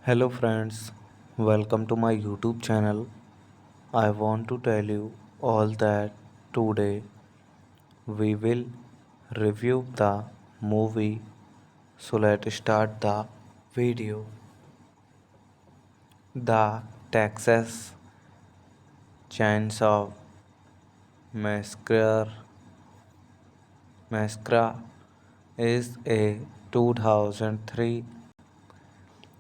Hello friends, welcome to my YouTube channel. I want to tell you all that today we will review the movie. So let's start the video. The Texas Chainsaw Massacre Massacre is a 2003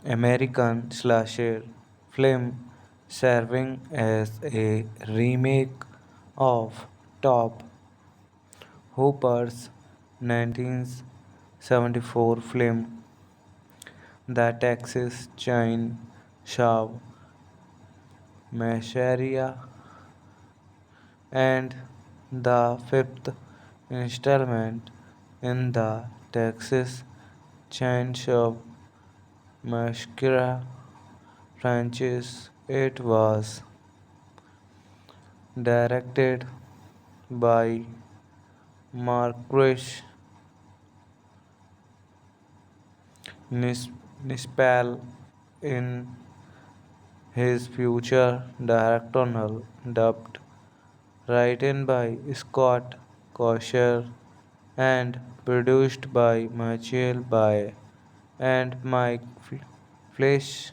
American slasher film serving as a remake of Top Hooper's 1974 film The Texas Chainsaw Massacre and the fifth installment in the Texas Chainsaw Massacre franchise. It was directed by Marquis Nispel in his future directorial dubbed, written by Scott Kosher and produced by Michael Bay and Mike Fleisch.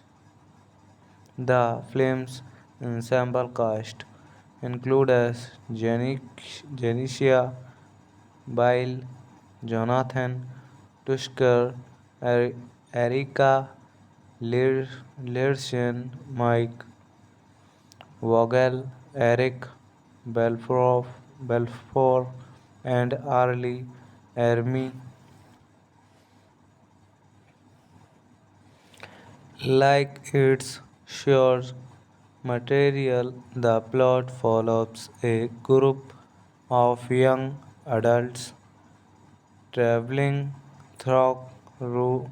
The film's ensemble cast includes Janicia Bile, Jonathan Tusker, Erika Learson, Mike Vogel, Eric Belfour, and Arlie Ermy. Like its source material, the plot follows a group of young adults traveling through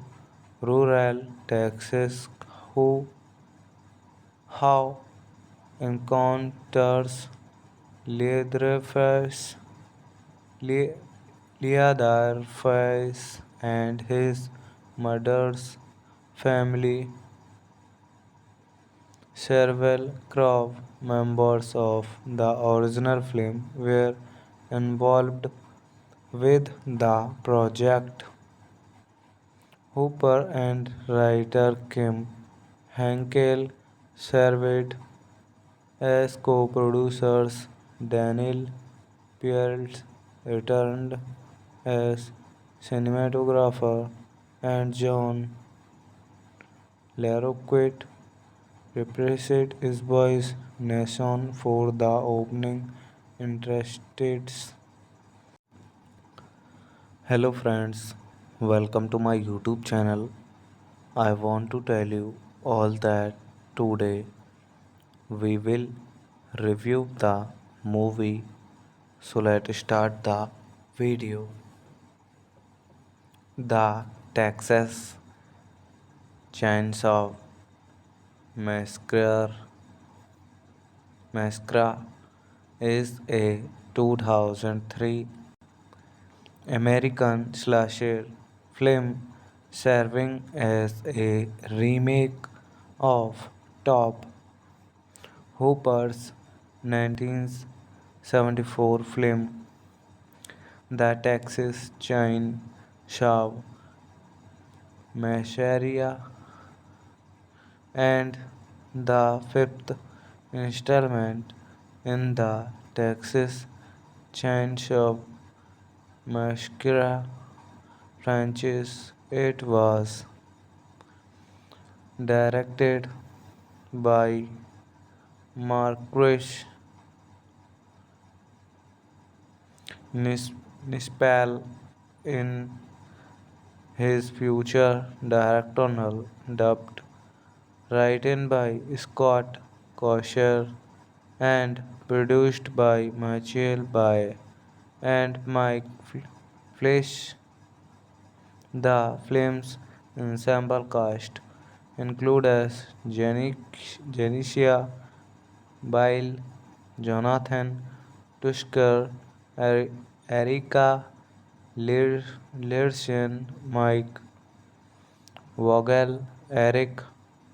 rural Texas who have encounters Leatherface, Le- Leatherface and his mother's family. Several crew members of the original film were involved with the project. Hooper and writer Kim Henkel served as co-producers. Daniel Pearce returned as cinematographer, and John Larroquette reprised his voice nation for the opening interests. Hello friends, welcome to my YouTube channel. I want to tell you all that today we will review the movie. So let's start the video. The Texas Chainsaw Massacre Massacre is a 2003 American slasher film serving as a remake of Top Hooper's 1974 film. The Texas Chainsaw Massacre and the fifth installment in the Texas Chainsaw Massacre franchise. It was directed by Marcus Nispel in his future directorial debut, written by Scott Kosher and produced by Michael Bay and Mike Fleisch. The film's ensemble cast includes Janicia Bile, Jonathan Tusker, Erika Learson, Mike Vogel, Eric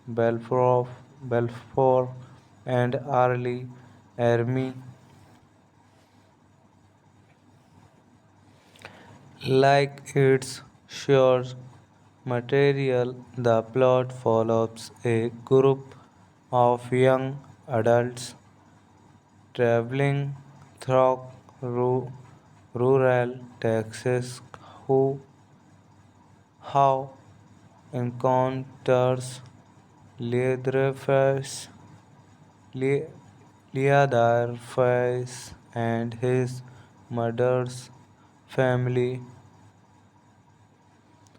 Belfort, and Arlie Ermy. Like its source material, the plot follows a group of young adults traveling through rural Texas who have encounters Leatherface, Le- Leatherface and his mother's family.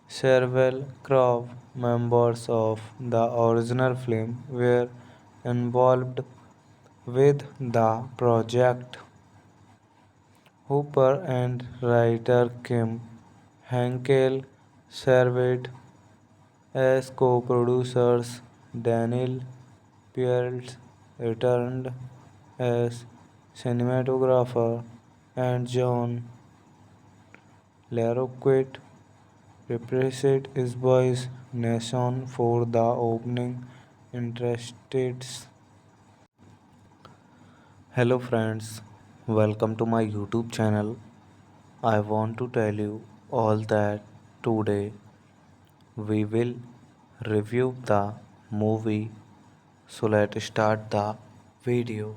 Several crew members of the original film were involved with the project. Hooper and writer Kim Henkel served as co-producers. Daniel Pearce returned as cinematographer, and John Larroquette reprised his voice nation for the opening interests. Hello friends, welcome to my YouTube channel. I want to tell you all that today we will review the movie. So let's start the video.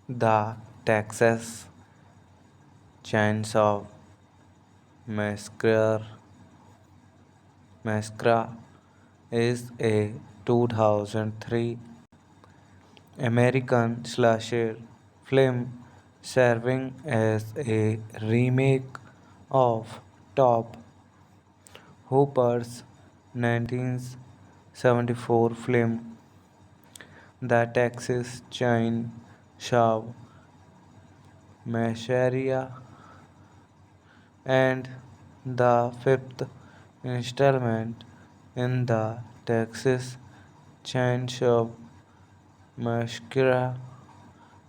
The Texas Chainsaw Massacre is a 2003 American slasher film serving as a remake of Top Hooper's 1974 film. The Texas Chainsaw Massacre and the fifth installment in the Texas Chainsaw Massacre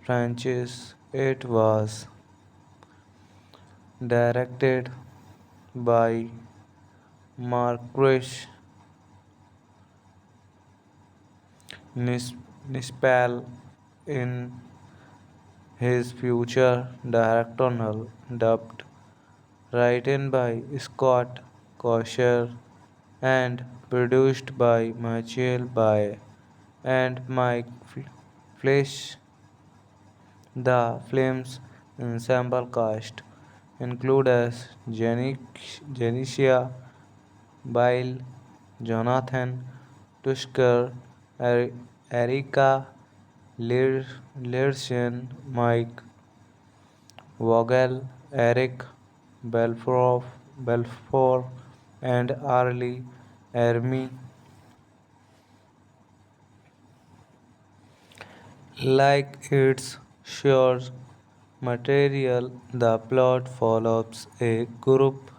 franchise. It was directed by Marcus Nispel in his future directorial debut, written by Scott Kosher and produced by Michael Bay and Mike Flesh. The film's ensemble cast include as Janicia Bile, Jonathan Tusker, Erika Learson, Mike Vogel, Eric Belfour, and Arlie Ermy. Like its source material, the plot follows a group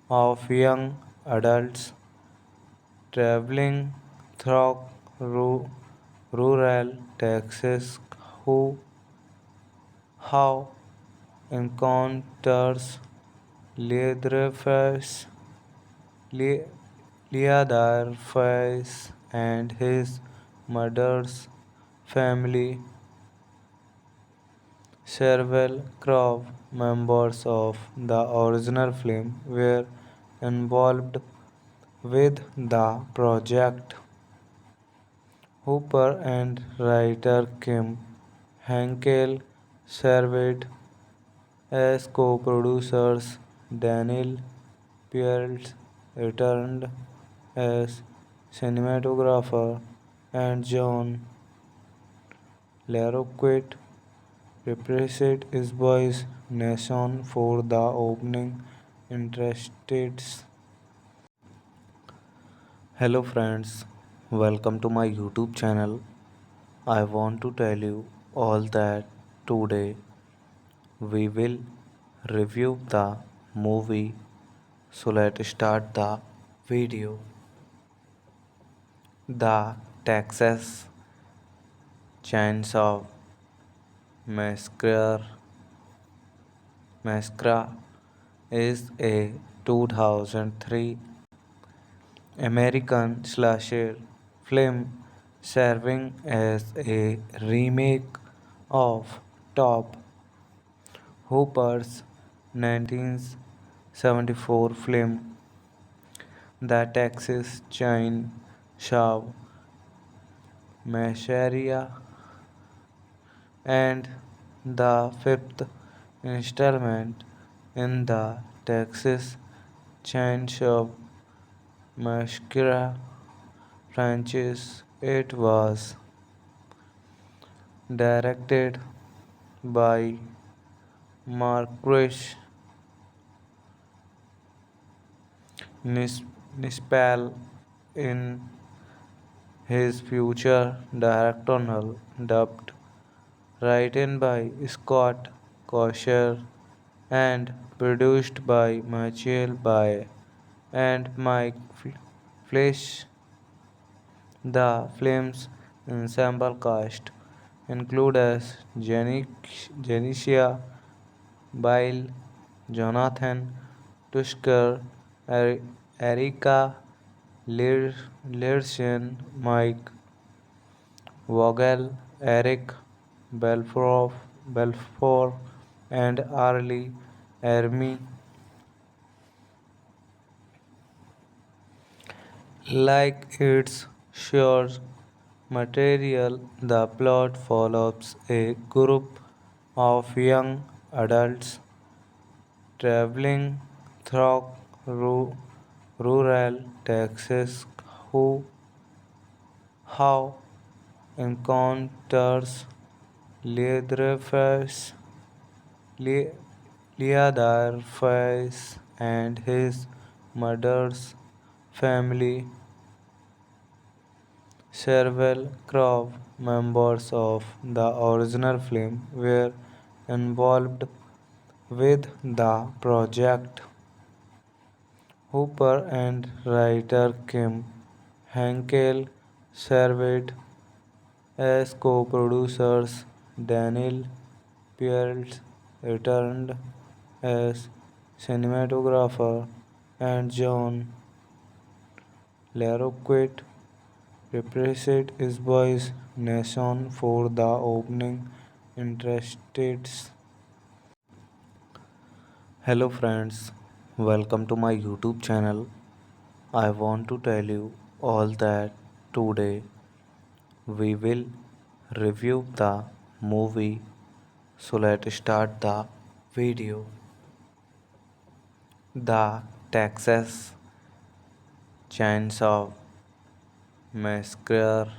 of young adults traveling through rural Texas who have encounters Leatherface, Le- Leatherface and his mother's family. Several crew members of the original film were involved with the project. Hooper and writer Kim Henkel served as co-producers. Daniel Pearce returned as cinematographer, and John Larroquette reprised his voice nation for the opening interested. Hello friends, welcome to my YouTube channel. I want to tell you all that today we will review the movie. So let's start the video. The Texas Chainsaw Massacre Massacre is a 2003 American slasher film serving as a remake of Top Hooper's 1974 film The Texas Chainsaw Massacre and the fifth installment in the Texas Chainsaw Massacre franchise. It was directed by Marcus Nispel in his future directorial debut, written by Scott Kosher and produced by Michael Bay and Mike Fleisch. The film's ensemble cast include as Janicia Bile, Jonathan Tusker, Erika Learson, Mike Vogel, Eric Belfour, and Arlie Ermy. Like its source material, the plot follows a group of young adults traveling through rural Texas who have encounters Leatherface, Le- Leatherface and his mother's family. Several crew members of the original film were involved with the project. Hooper and writer Kim Henkel served as co-producers. Daniel Pearce returned as cinematographer, and John Larroquette reprised his voice nation for the opening interested. Hello friends, welcome to my YouTube channel. I want to tell you all that today we will review the movie. So let's start the video. The Texas Chainsaw Massacre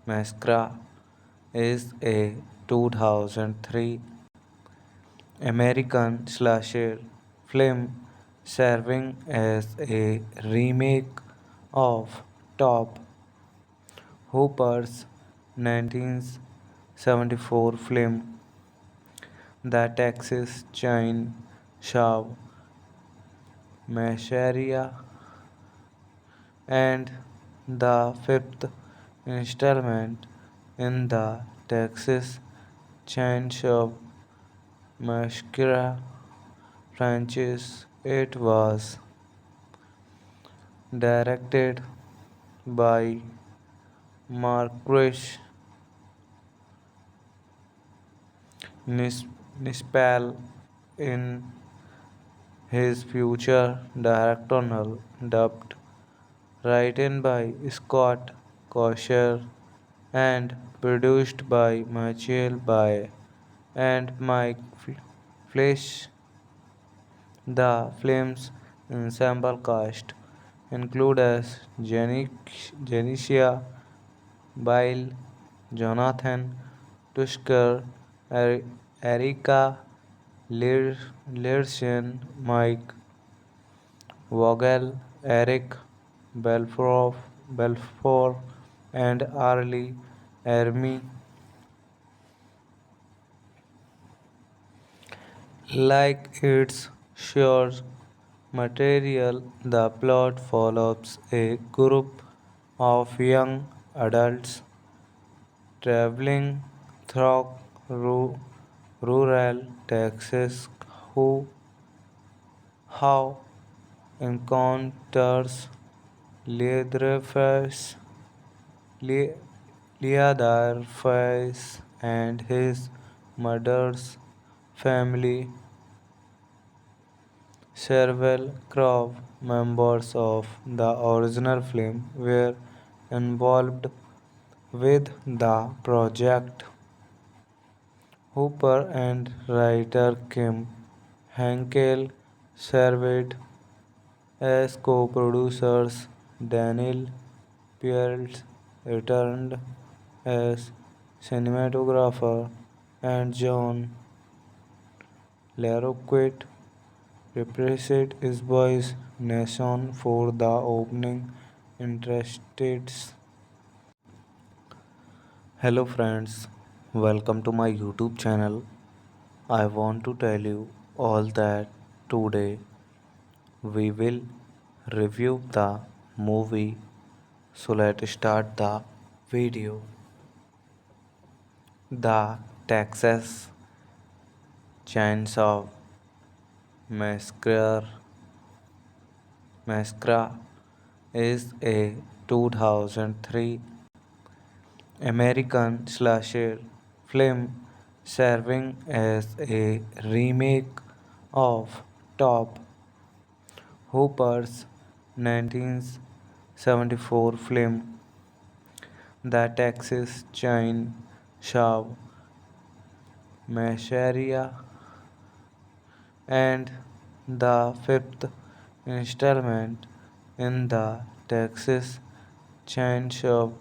Massacre is a 2003 American slasher film serving as a remake of Top Hooper's 1974 film. The Texas Chainsaw Massacre and the fifth installment in the Texas Chainsaw Massacre franchise. It was directed by Marquis Nispel in his future directorial dubbed, written by Scott Kosher and produced by Michael Bay and Mike Fleisch. The film's ensemble cast includes Janicia Bile, Jonathan Tusker, Erika Learson, Mike Vogel, Eric Belfour, and Arlie Ermy. Like its source material, the plot follows a group of young adults traveling through rural Texas who have encounters Leatherface, Le- Leatherface and his mother's family. Several crew members of the original film were involved with the project. Hooper and writer Kim Henkel served as co-producers. Daniel Pearce returned as cinematographer, and John Larroquette reprised his voice nation for the opening interests. Hello friends, welcome to my YouTube channel. I want to tell you all that today we will review the movie. So let's start the video. The Texas Chainsaw Massacre is a 2003 American slasher film serving as a remake of Top Hooper's 1974 film. The Texas Chainsaw Massacre and the fifth installment in the Texas Chainsaw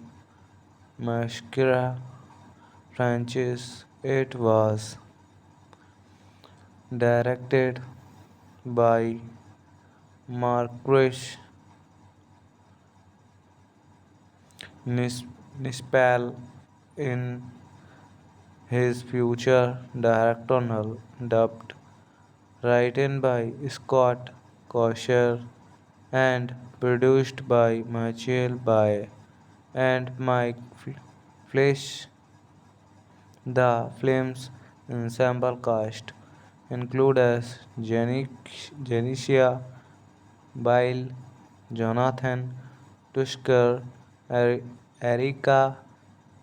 Massacre franchise. It was directed by Marquis Nispel in his future directorial dubbed, written by Scott Kosher and produced by Michael Bay and Mike Fleisch. The film's ensemble cast includes Janicia Bile, Jonathan Tusker, Erika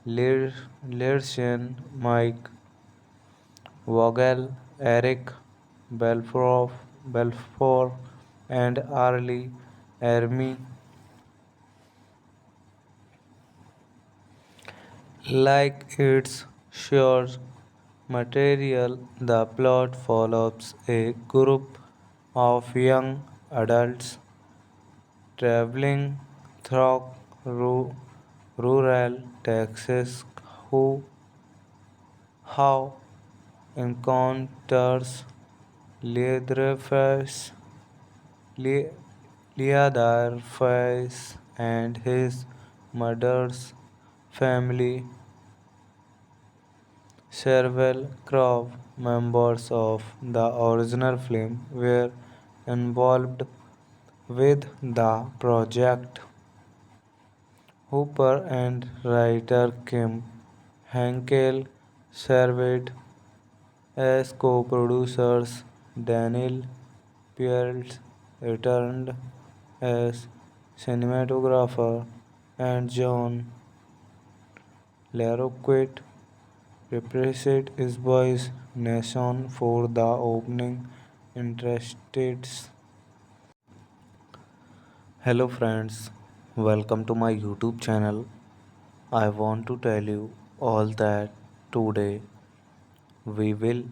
Learson, Mike Vogel, Eric Belfour, and Arlie Ermy. Like its source material, the plot follows a group of young adults traveling through rural Texas who have encounters Leatherface, Le- Leatherface and his mother's family. Several crew members of the original film were involved with the project. Hooper and writer Kim Henkel served as co-producers. Daniel Pearce returned as cinematographer, and John LaRoquette reprised his voice nation for the opening interested. Hello friends, welcome to my YouTube channel. I want to tell you all that today we will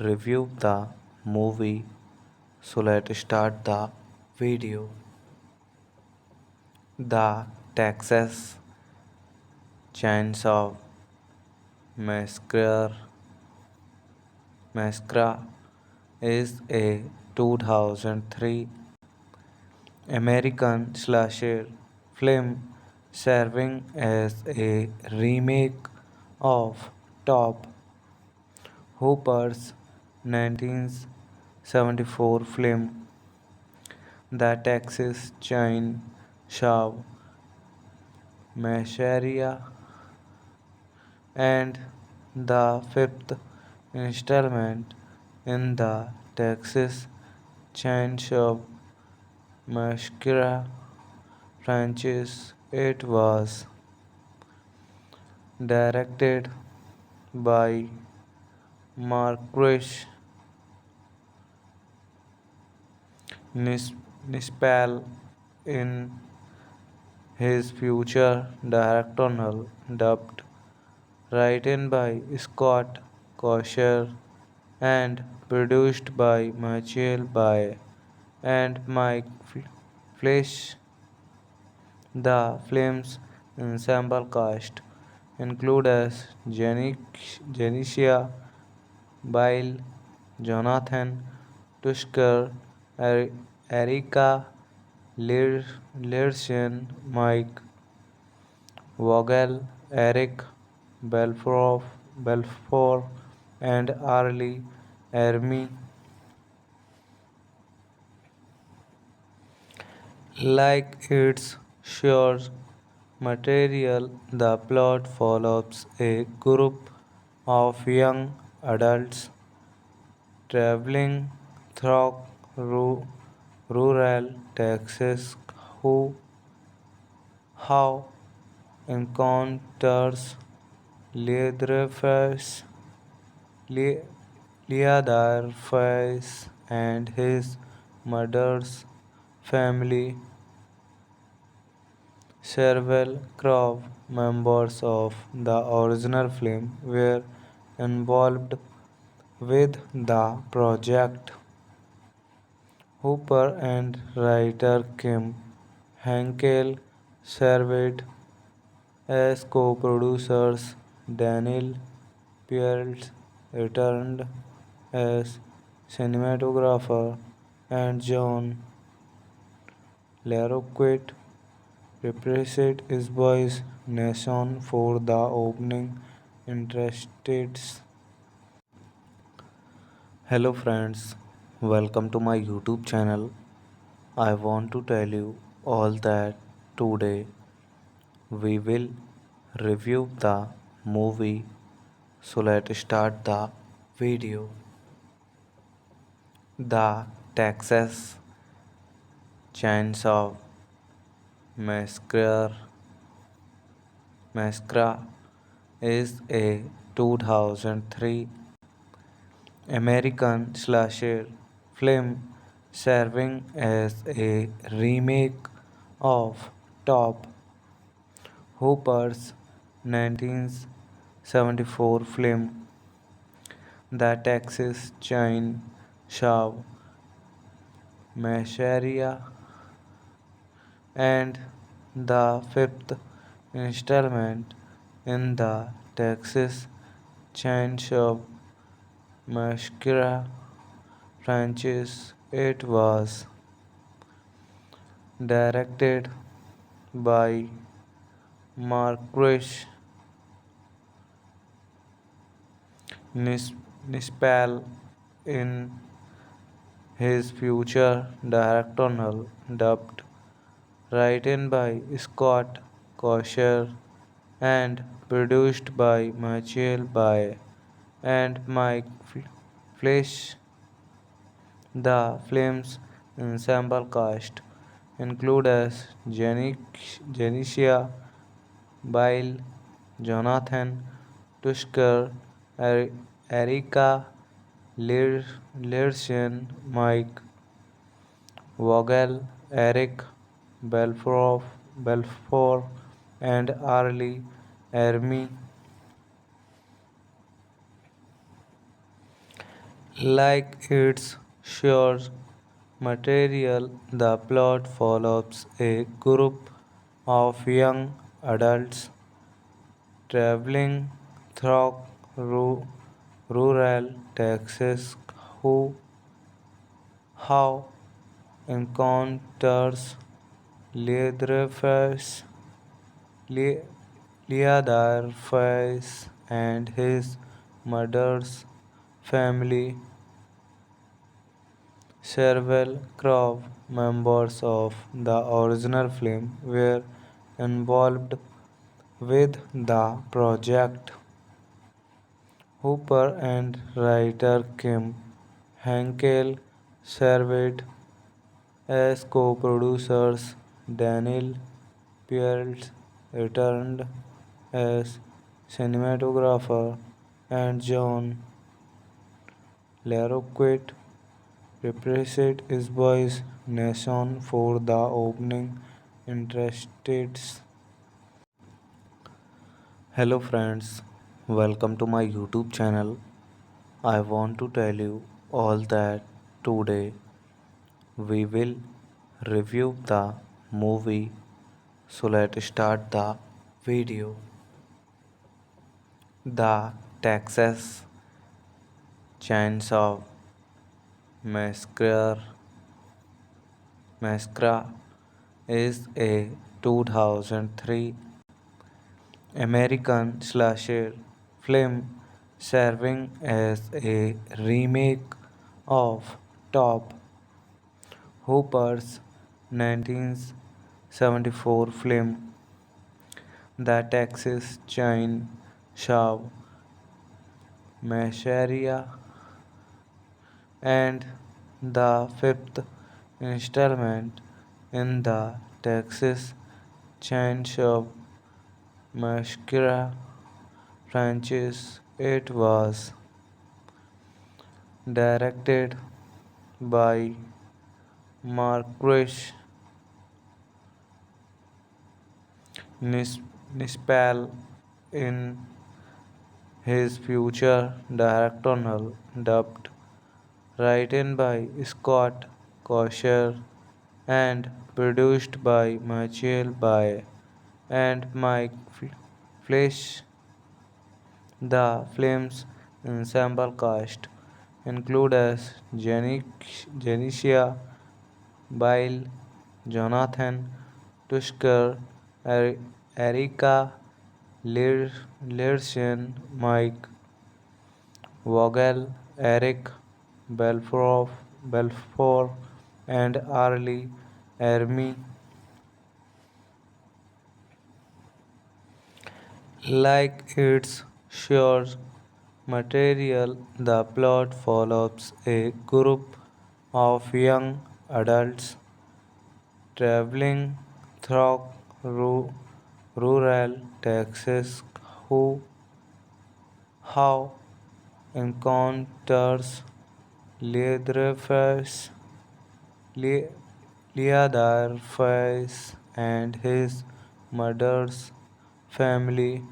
review the movie. So let's start the video. The Texas Chainsaw Massacre Massacre is a 2003 American slasher film serving as a remake of Top Hooper's 1974 film The Texas Chainsaw Massacre and the fifth installment in the Texas Chainsaw Massacre franchise. It was directed by Marcus Nispel in his future directorial debut, written by Scott Kosher and produced by Michael Bay and Mike Fleisch. The film's ensemble cast includes Janicia Bile, Jonathan Tusker, Erika Learson, Mike Vogel, Eric Belfour, and Arlie Ermy. Like its source material, the plot follows a group of young adults traveling through rural Texas who have encounters Leatherface, Le- Leatherface and his mother's family. Several crew members of the original film were involved with the project. Hooper and writer Kim Henkel served as co-producers. Daniel Pearce returned as cinematographer, and John LaRoquette reprised his voice nation for the opening interested. Hello friends, welcome to my YouTube channel. I want to tell you all that today we will review the movie. So let's start the video. The Texas Chainsaw Massacre is a 2003 American slasher film serving as a remake of Top Hooper's 1974 film The Texas Chainsaw Massacre and the fifth installment in the Texas Chainsaw Massacre franchise. It was directed by Marquis Nispel in his future directorial dubbed, written by Scott Kosher and produced by Michael Bay and Mike Fleisch. The film's ensemble cast includes Janicia Bile, Jonathan Tusker, Erika Learson, Mike Vogel, Eric Belfort, and Arlie Ermy. Like its source material, the plot follows a group of young adults traveling through rural Texas who have encounters Leatherface, Le- Leatherface and his mother's family. Several crew members of the original film were involved with the project. Hooper and writer Kim Henkel served as co-producers. Daniel Pearce returned as cinematographer, and John Larroquette reprised his voice nation for the opening interested. Hello friends, welcome to my YouTube channel. I want to tell you all that today we will review the movie. So let's start the video. The Texas Chainsaw Massacre Massacre is a 2003 American slasher film serving as a remake of Top Hooper's 1974 film The Texas Chainsaw Massacre and the fifth installment in the Texas Chainsaw Massacre franchise. It was directed by Marquis Nispel in his future directorial dubbed, written by Scott Kosher and produced by Michael Bay and Mike Fleisch. The film's ensemble cast includes Janicia Bile, Jonathan Tusker, Erika Learson, Mike Vogel, Eric Belfort, and Arlie Ermy. Like its source material, the plot follows a group of young adults traveling through rural Texas who have encounters Leatherface, Le- Leatherface and his mother's family.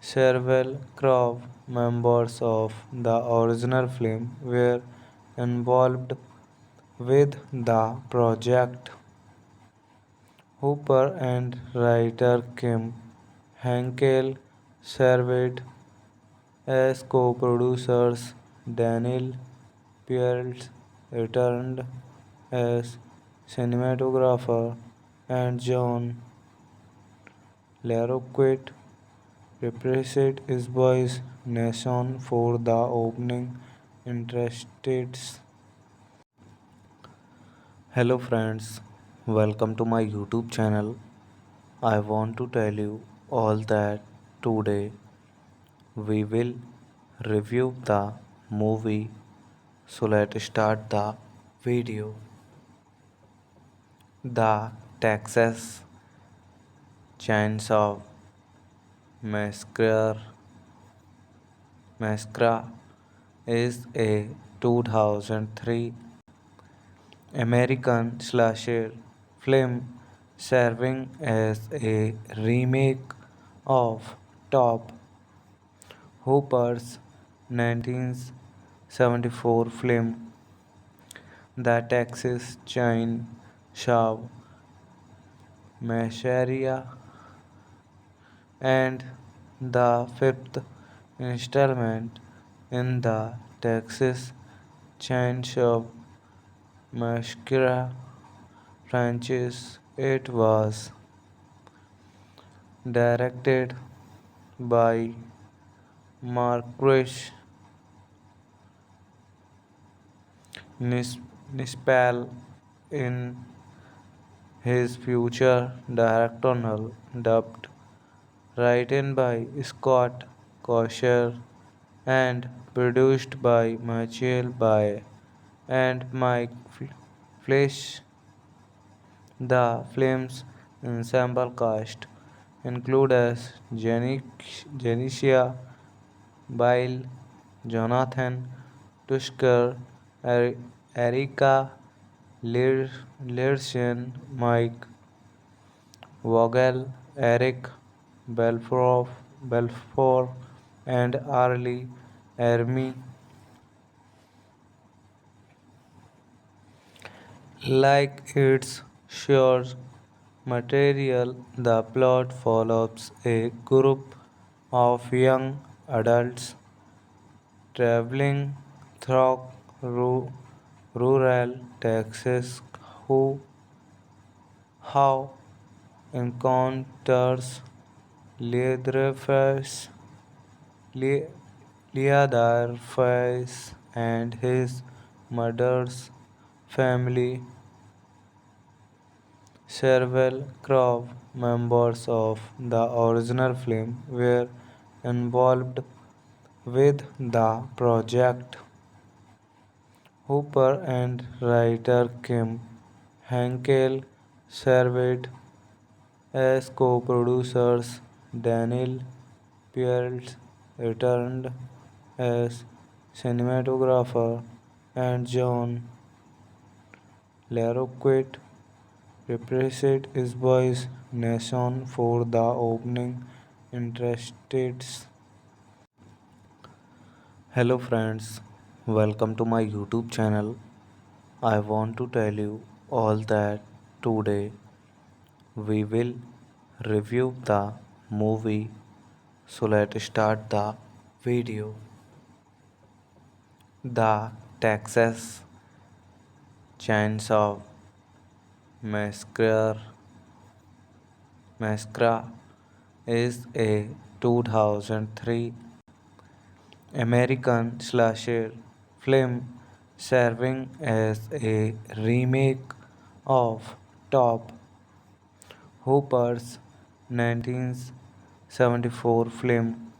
Several crew members of the original film were involved with the project. Hooper and writer Kim Henkel served as co-producers. Daniel Pearce returned as cinematographer, and John Larroquette reprised his voice nation for the opening interests. Hello friends, welcome to my YouTube channel. I want to tell you all that today we will review the movie. So let's start the video. The Texas Chainsaw Massacre Massacre is a 2003 American slasher film serving as a remake of Top Hooper's 1974 film. The Texas Chainsaw Massacre and the fifth installment in the Texas Chainsaw Massacre franchise. It was directed by Marquis Nispel in his future directorial dubbed, written by Scott Kosher and produced by Michael Bay and Mike Fleisch. The film's ensemble cast includes Janicia Bile, Jonathan Tusker, Erika Learson, Mike Vogel, Eric Belfort, and Arlie Ermy. Like its source material, the plot follows a group of young adults traveling through rural Texas who have encounters Leatherface, Le- Leatherface and his mother's family. Several crew members of the original film were involved with the project. Hooper and writer Kim Henkel served as co-producers. Daniel Pearce returned as cinematographer, and John Larroquette reprised his voice nation for the opening interests. Hello friends, welcome to my YouTube channel. I want to tell you all that today we will review the movie. So let's start the video. The Texas Chainsaw Massacre is a 2003 American slasher film serving as a remake of Top Hooper's 1974 film.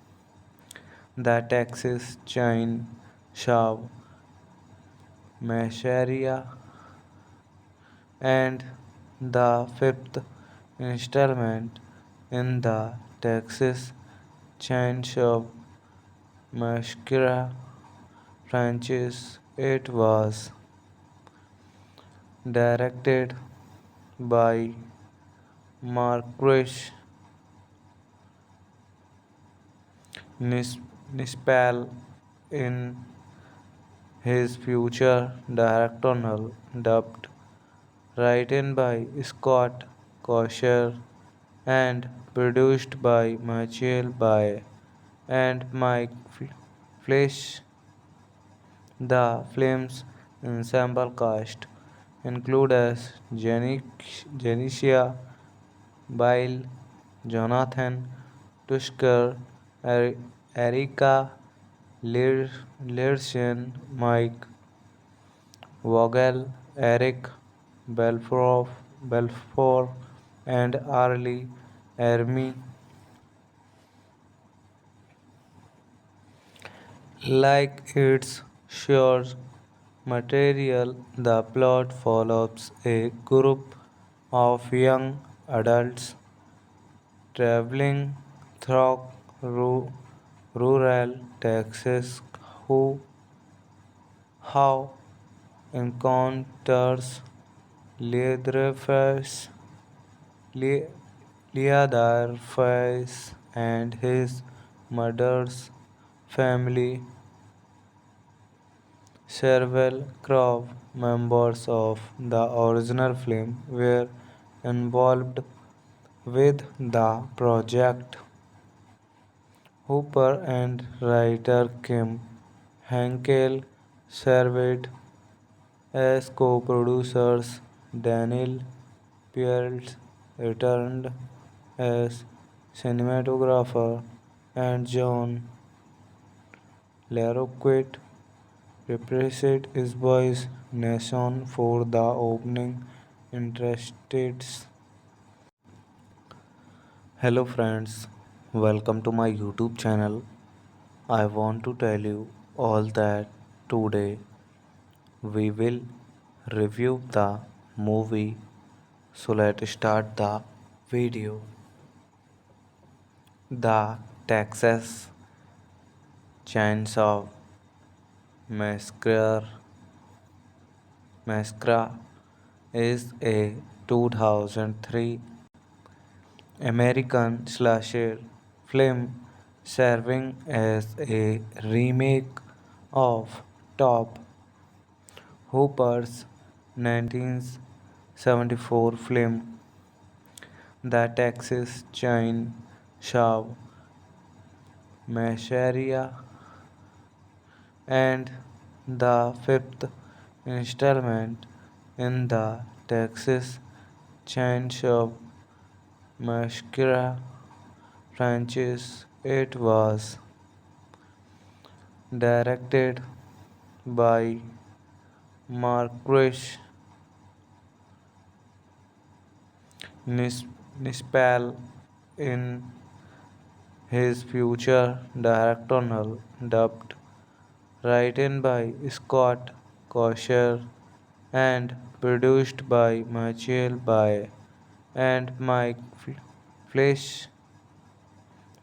The Texas Chainsaw Massacre and the fifth installment in the Texas Chainsaw Massacre franchise. It was directed by Marquis Nispel in his future directorial dubbed, written by Scott Kosher and produced by Michael Bay and Mike Fleisch. The film's ensemble cast include as Janicia Bile, Jonathan Tusker, Erika Learson, Mike Vogel, Eric Belfort, and Arlie Ermy. Like its source material, the plot follows a group of young adults traveling through rural Texas who have encounters Leatherface, Le- Leatherface and his mother's family. Several crew members of the original film were involved with the project. Hooper and writer Kim Henkel served as co-producers. Daniel Pearce returned as cinematographer, and John Larroquette reprised his voice nation for the opening interested. Hello friends, welcome to my YouTube channel. I want to tell you all that today we will review the movie. So let's start the video. The Texas Chainsaw Massacre Massacre is a 2003 American slasher film serving as a remake of Top Hooper's 1974 film The Texas Chainsaw Massacre and the fifth installment in the Texas Chainsaw Massacre franchise. It was directed by Marcus Nispel in his future directorial dubbed, written by Scott Kosher and produced by Michael Bay and Mike Fleisch.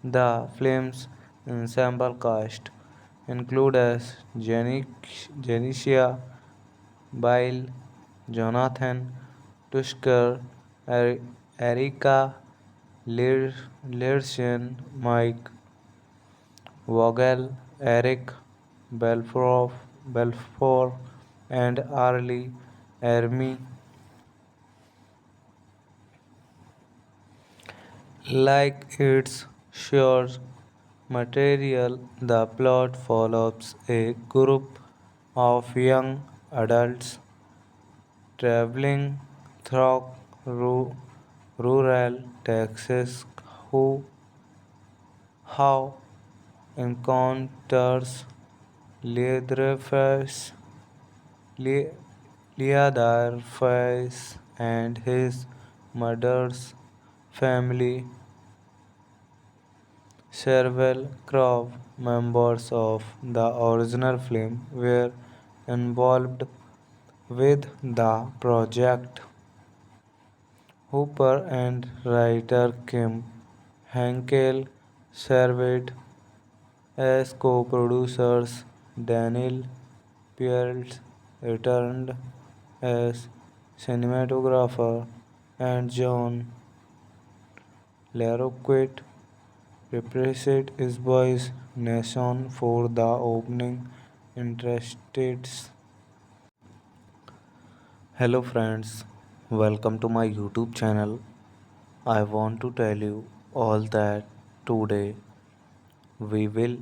The film's ensemble cast include as Janicia Bile, Jonathan Tusker, Erika Learson, Mike Vogel, Eric Belfort, and Arlie Ermy. Like its source material, the plot follows a group of young adults traveling through rural Texas who have encounters Leatherface, Le- Leatherface and his mother's family. Several crew members of the original film were involved with the project. Hooper and writer Kim Henkel served as co-producers. Daniel Pearce returned as cinematographer, and John Larroquette represent his voice nation for the opening interested. Hello friends, welcome to my YouTube channel. I want to tell you all that today we will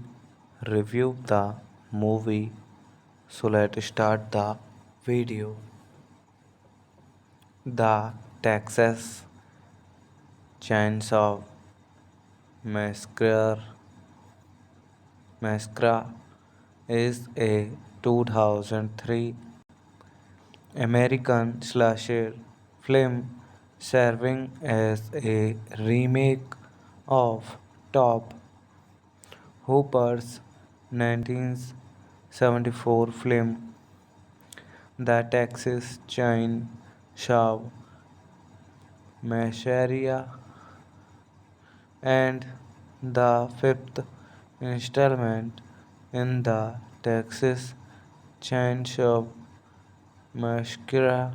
review the movie. So let's start the video. The Texas Chainsaw Massacre Massacre is a 2003 American slasher film serving as a remake of Top Hooper's 1974 film The Texas Chainsaw Massacre and the fifth installment in the Texas Chainsaw Massacre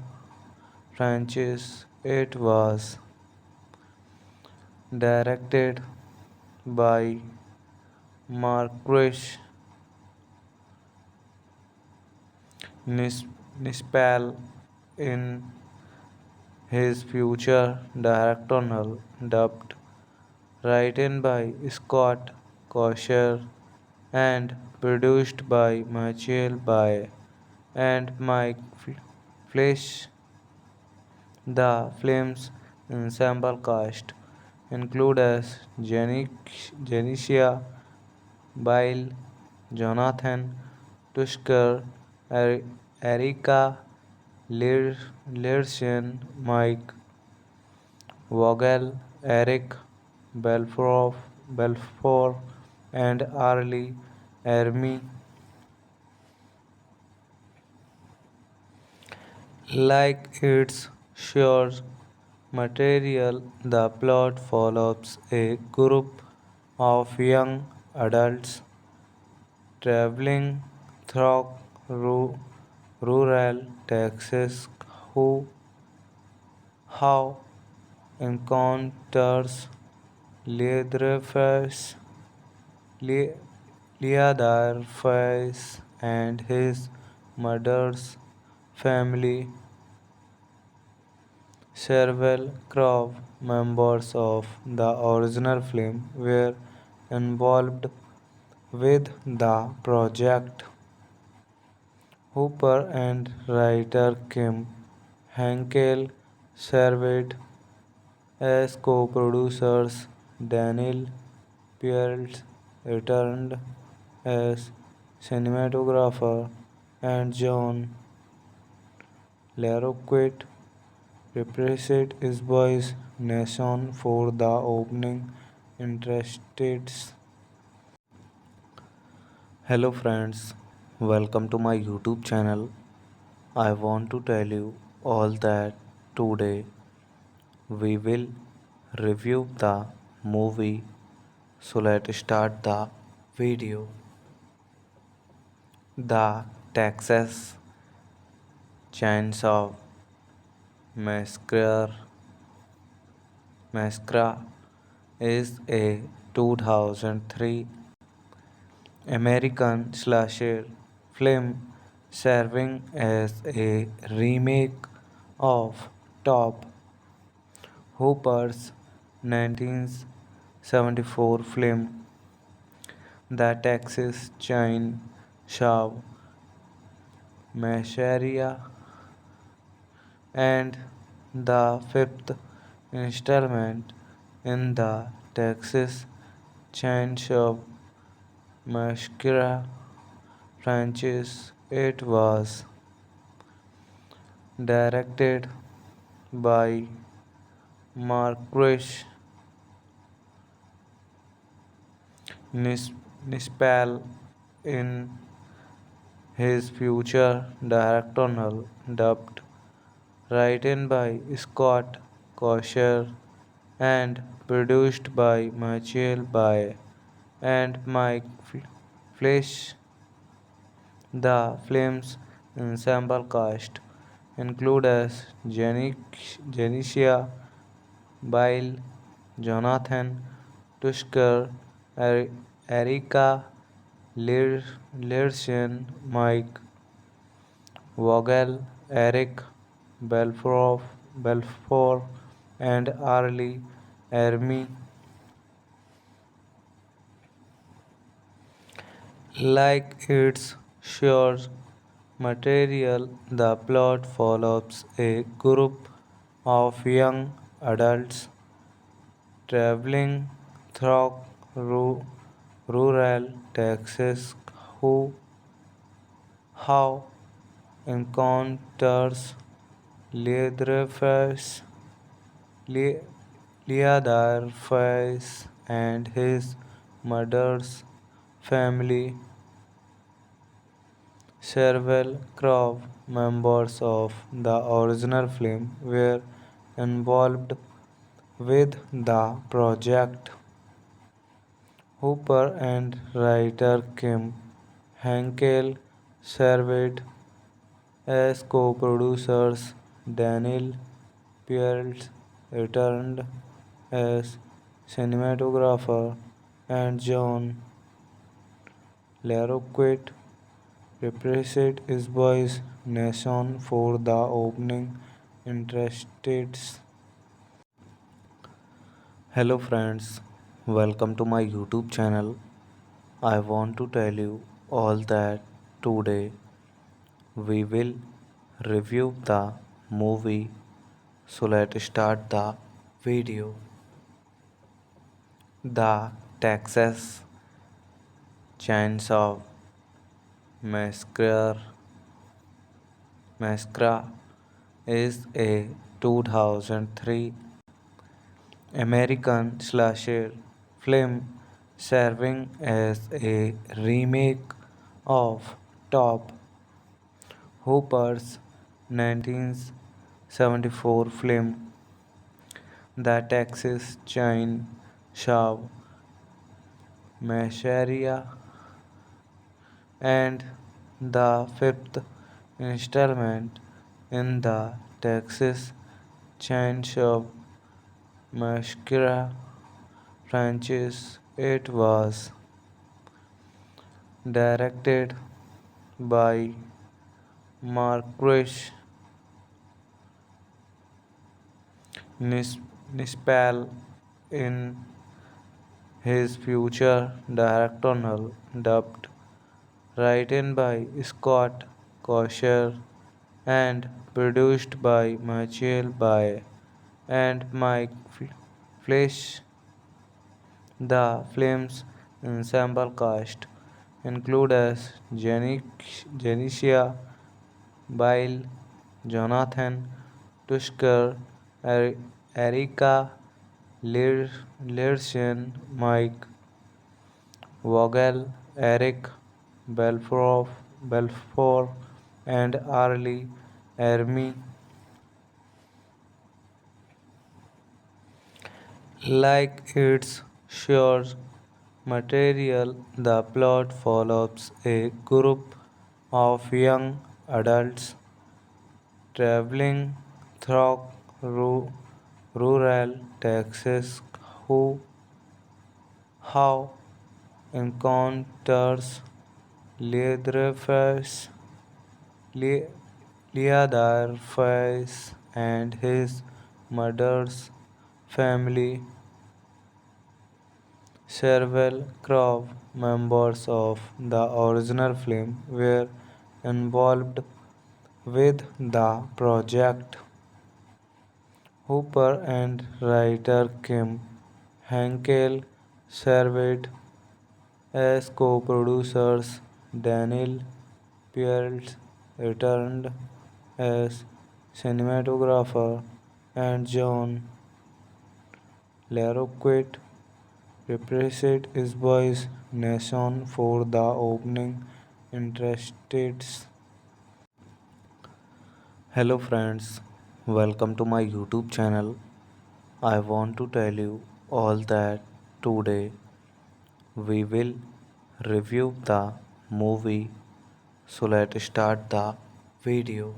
franchise. It was directed by Marquis Nispel in his future directorial debut, written by Scott Kosher and produced by Michael Bay and Mike Fleisch. The film's ensemble cast includes Janicia Bile, Jonathan Tusker, Erika Learson, Mike Vogel, Eric Belfour, and Arlie Ermy. Like its source material, the plot follows a group of young adults traveling through rural Texas who have encounters Leatherface, Le- Leatherface and his mother's family. Several crew members of the original film were involved with the project. Hooper and writer Kim Henkel served as co-producers. Daniel Pearce returned as cinematographer, and John Larroquette reprised his voice nation for the opening interested. Hello friends, welcome to my YouTube channel. I want to tell you all that today we will review the movie. So let's start the video. The Texas Chainsaw Massacre is a 2003 American slasher film serving as a remake of Top Hooper's 1974 film The Texas Chainsaw Massacre and the fifth installment in the Texas Chainsaw Massacre franchise. It was directed by Marquis Nispel in his future directorial debut, written by Scott Kosher and produced by Michael Bay and Mike Fleisch. The film's ensemble cast includes Janicia Bile, Jonathan Tusker, Erika Lershin, Mike Vogel, Eric Belfort, and Arlie Ermy. Like its source material, the plot follows a group of young adults traveling through rural Texas who have encounters Leatherface, Le- Leatherface and his mother's family. Several crew members of the original film were involved with the project. Hooper and writer Kim Henkel served as co-producers. Daniel Pearce returned as cinematographer, and John Larroquette reprised his voice nation for the opening interests. Hello friends, welcome to my YouTube channel. I want to tell you all that today we will review the movie. So let's start the video. The Texas Chainsaw Massacre Massacre is a 2003 American slasher film serving as a remake of Top Hooper's 1974 film The Texas Chainsaw Massacre and the fifth installment in the Texas Chainsaw Massacre franchise. It was directed by Marquis Nispel in his future directorial dubbed, written by Scott Kosher and produced by Michael Bay and Mike Fleisch. The film's ensemble cast includes Janicia Bile, Jonathan Tusker, Erika Lershin, Mike Vogel, Eric Belfort, and Arlie Ermy. Like its source material, the plot follows a group of young adults traveling through rural Texas who have encounters Leatherface, Le- Leatherface and his mother's family. Several crew members of the original film were involved with the project. Hooper and writer Kim Henkel served as co-producers. Daniel Pearce returned as cinematographer, and John Larroquette reprised his voice nation for the opening interests. Hello friends, welcome to my YouTube channel. I want to tell you all that today we will review the movie. So let's start the video.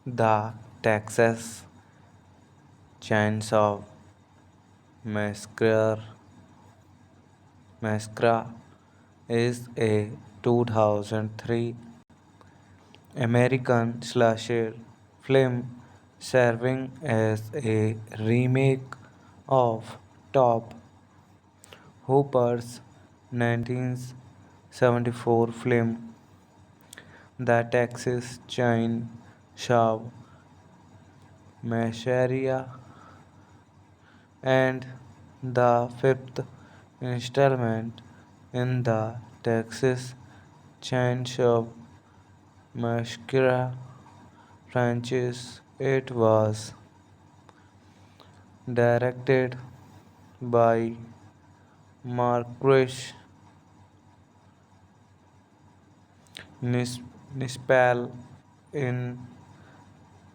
The Texas Chainsaw Masquerade Masquerade is a 2003 American slasher film serving as a remake of Top Hooper's 1974 film. The Texas Chainsaw Massacre and the fifth installment in the Texas Chainsaw Massacre franchise. It was directed by Marquis Nispel in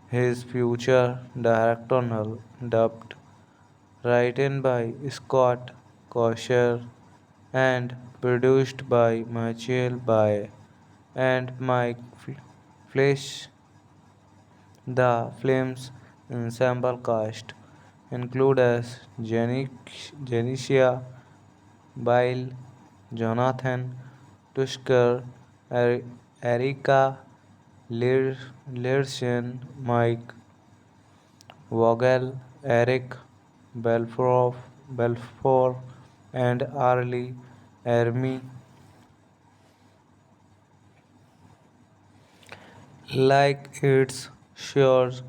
his future directorial dubbed, written by Scott Kosher and produced by Michael Bay and Mike Fleisch. The film's ensemble cast includes Janicia Bile, Jonathan Tusker, Erika Learson, Mike Vogel, Eric Belfort, and Arlie Ermy. Like its source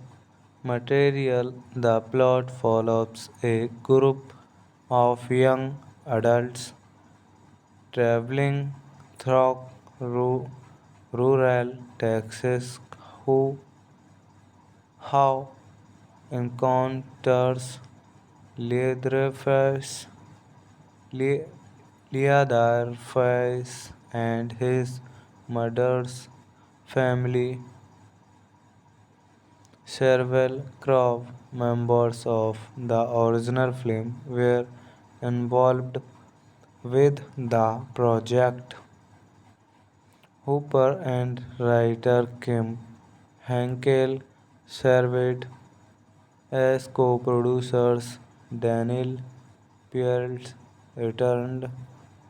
material, the plot follows a group of young adults traveling through rural Texas who have encounters Leatherface, Le- Leatherface and his mother's family. Several crew members of the original film were involved with the project. Hooper and writer Kim Henkel served as co-producers. Daniel Pearce returned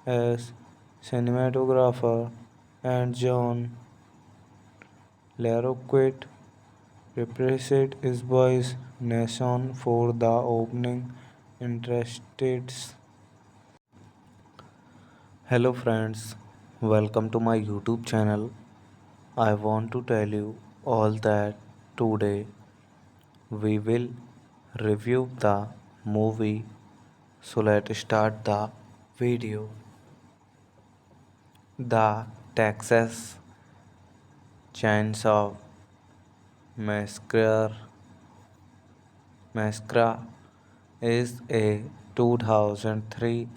as cinematographer, and John Larroquette reprised his voice nation for the opening interests. Hello friends, welcome to my YouTube channel. I want to tell you all that today we will review the movie. So let's start the video. The Texas Chainsaw Massacre Massacre is a 2003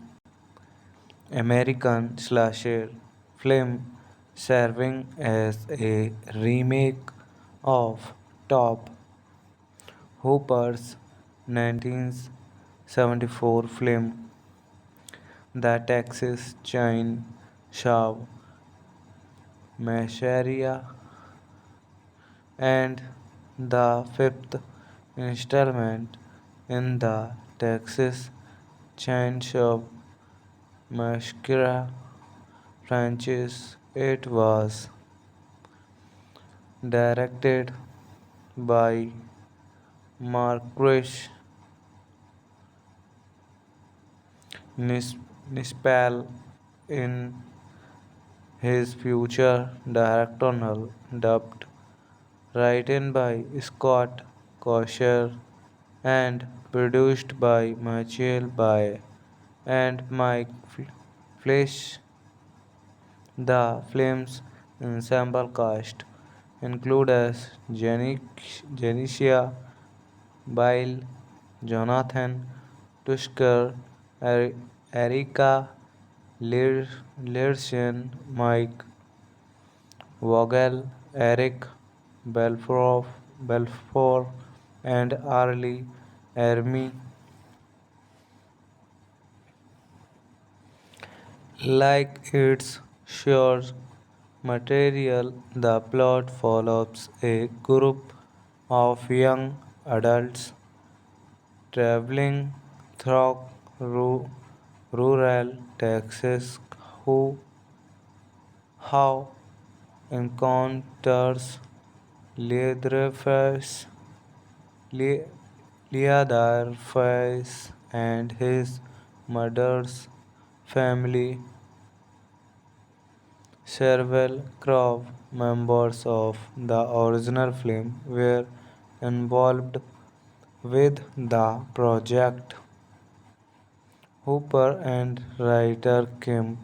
American slasher film serving as a remake of Top Hooper's 1974 film. The Texas Chainsaw Massacre and the fifth installment in the Texas Chainsaw Massacre franchise. It was directed by Marquis Nispel in his future directorial dubbed, written by Scott Kosher and produced by Michael Bay and Mike Fleisch. The film's ensemble cast includes Janicia Bile, Jonathan Tusker, Erika Learson, Mike Vogel, Eric Belfort, and Arlie Ermy. Like its source material, the plot follows a group of young adults traveling through rural Texas who how encounters Leatherface, Le- Leatherface and his mother's family. Several crew members of the original film were involved with the project. Hooper and writer Kim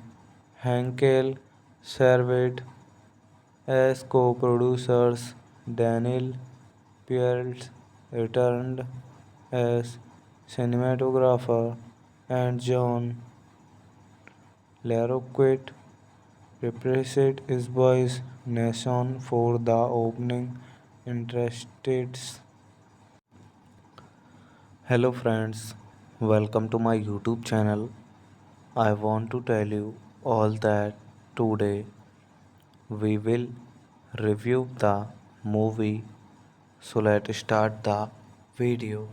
Henkel served as co-producers. Daniel Pearce returned as cinematographer, and John Larroquette reprised his voice nation for the opening interested. Hello friends, welcome to my YouTube channel. I want to tell you all that today we will review the movie. So let's start the video.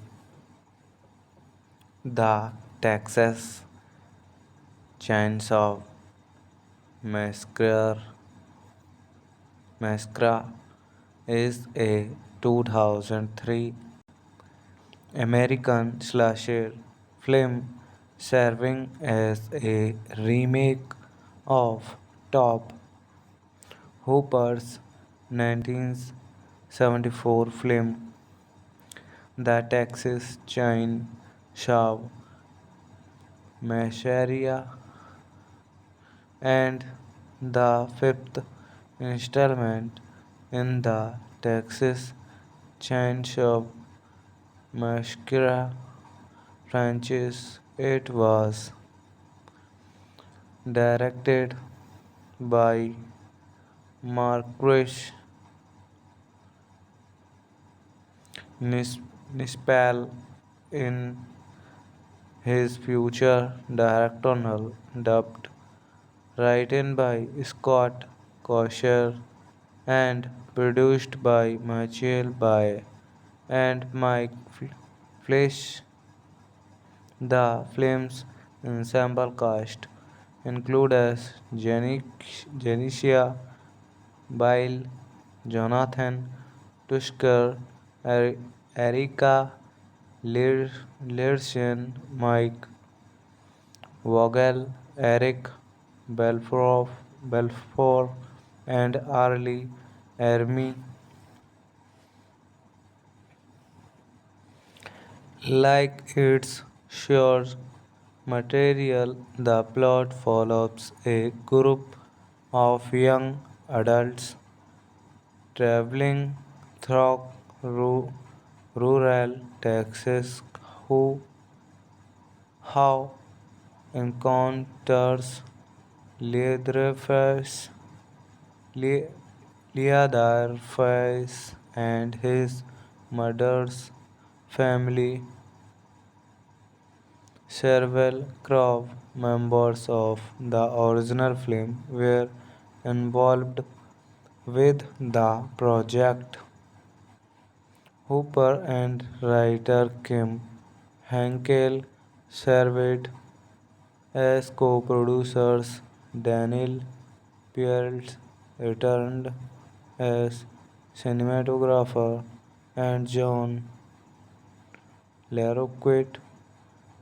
The Texas Chainsaw Massacre is a 2003 American slasher film serving as a remake of Top Hooper's 1974 film The Texas Chainsaw Massacre and the fifth installment in the Texas Chainsaw Massacre franchise. It was directed by Marcus Nispel in his future directorial debut, written by Scott Kosher and produced by Michael Bay and Mike Fleisch. The film's ensemble cast includes Janicia Bile, Jonathan Tusker, Erika Learson, Mike Vogel, Eric Belfour, and Arlie Ermy. Like its source material, the plot follows a group of young adults traveling through rural Texas who have encounters Leatherface, Le- Leatherface and his mother's family. Several crew members of the original film were involved with the project. Hooper and writer Kim Henkel served as co-producers. Daniel Pearce returned as cinematographer, and John Larroquette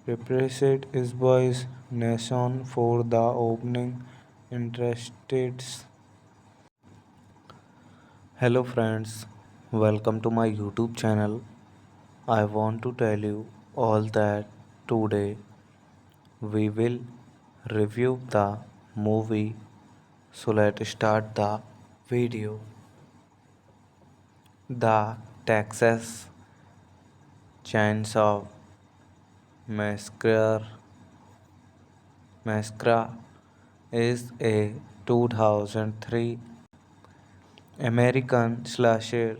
reprised his voice nation for the opening interested. Hello friends, welcome to my YouTube channel. I want to tell you all that today we will review the movie. So let's start the video. The Texas Chainsaw Massacre is a 2003 American slasher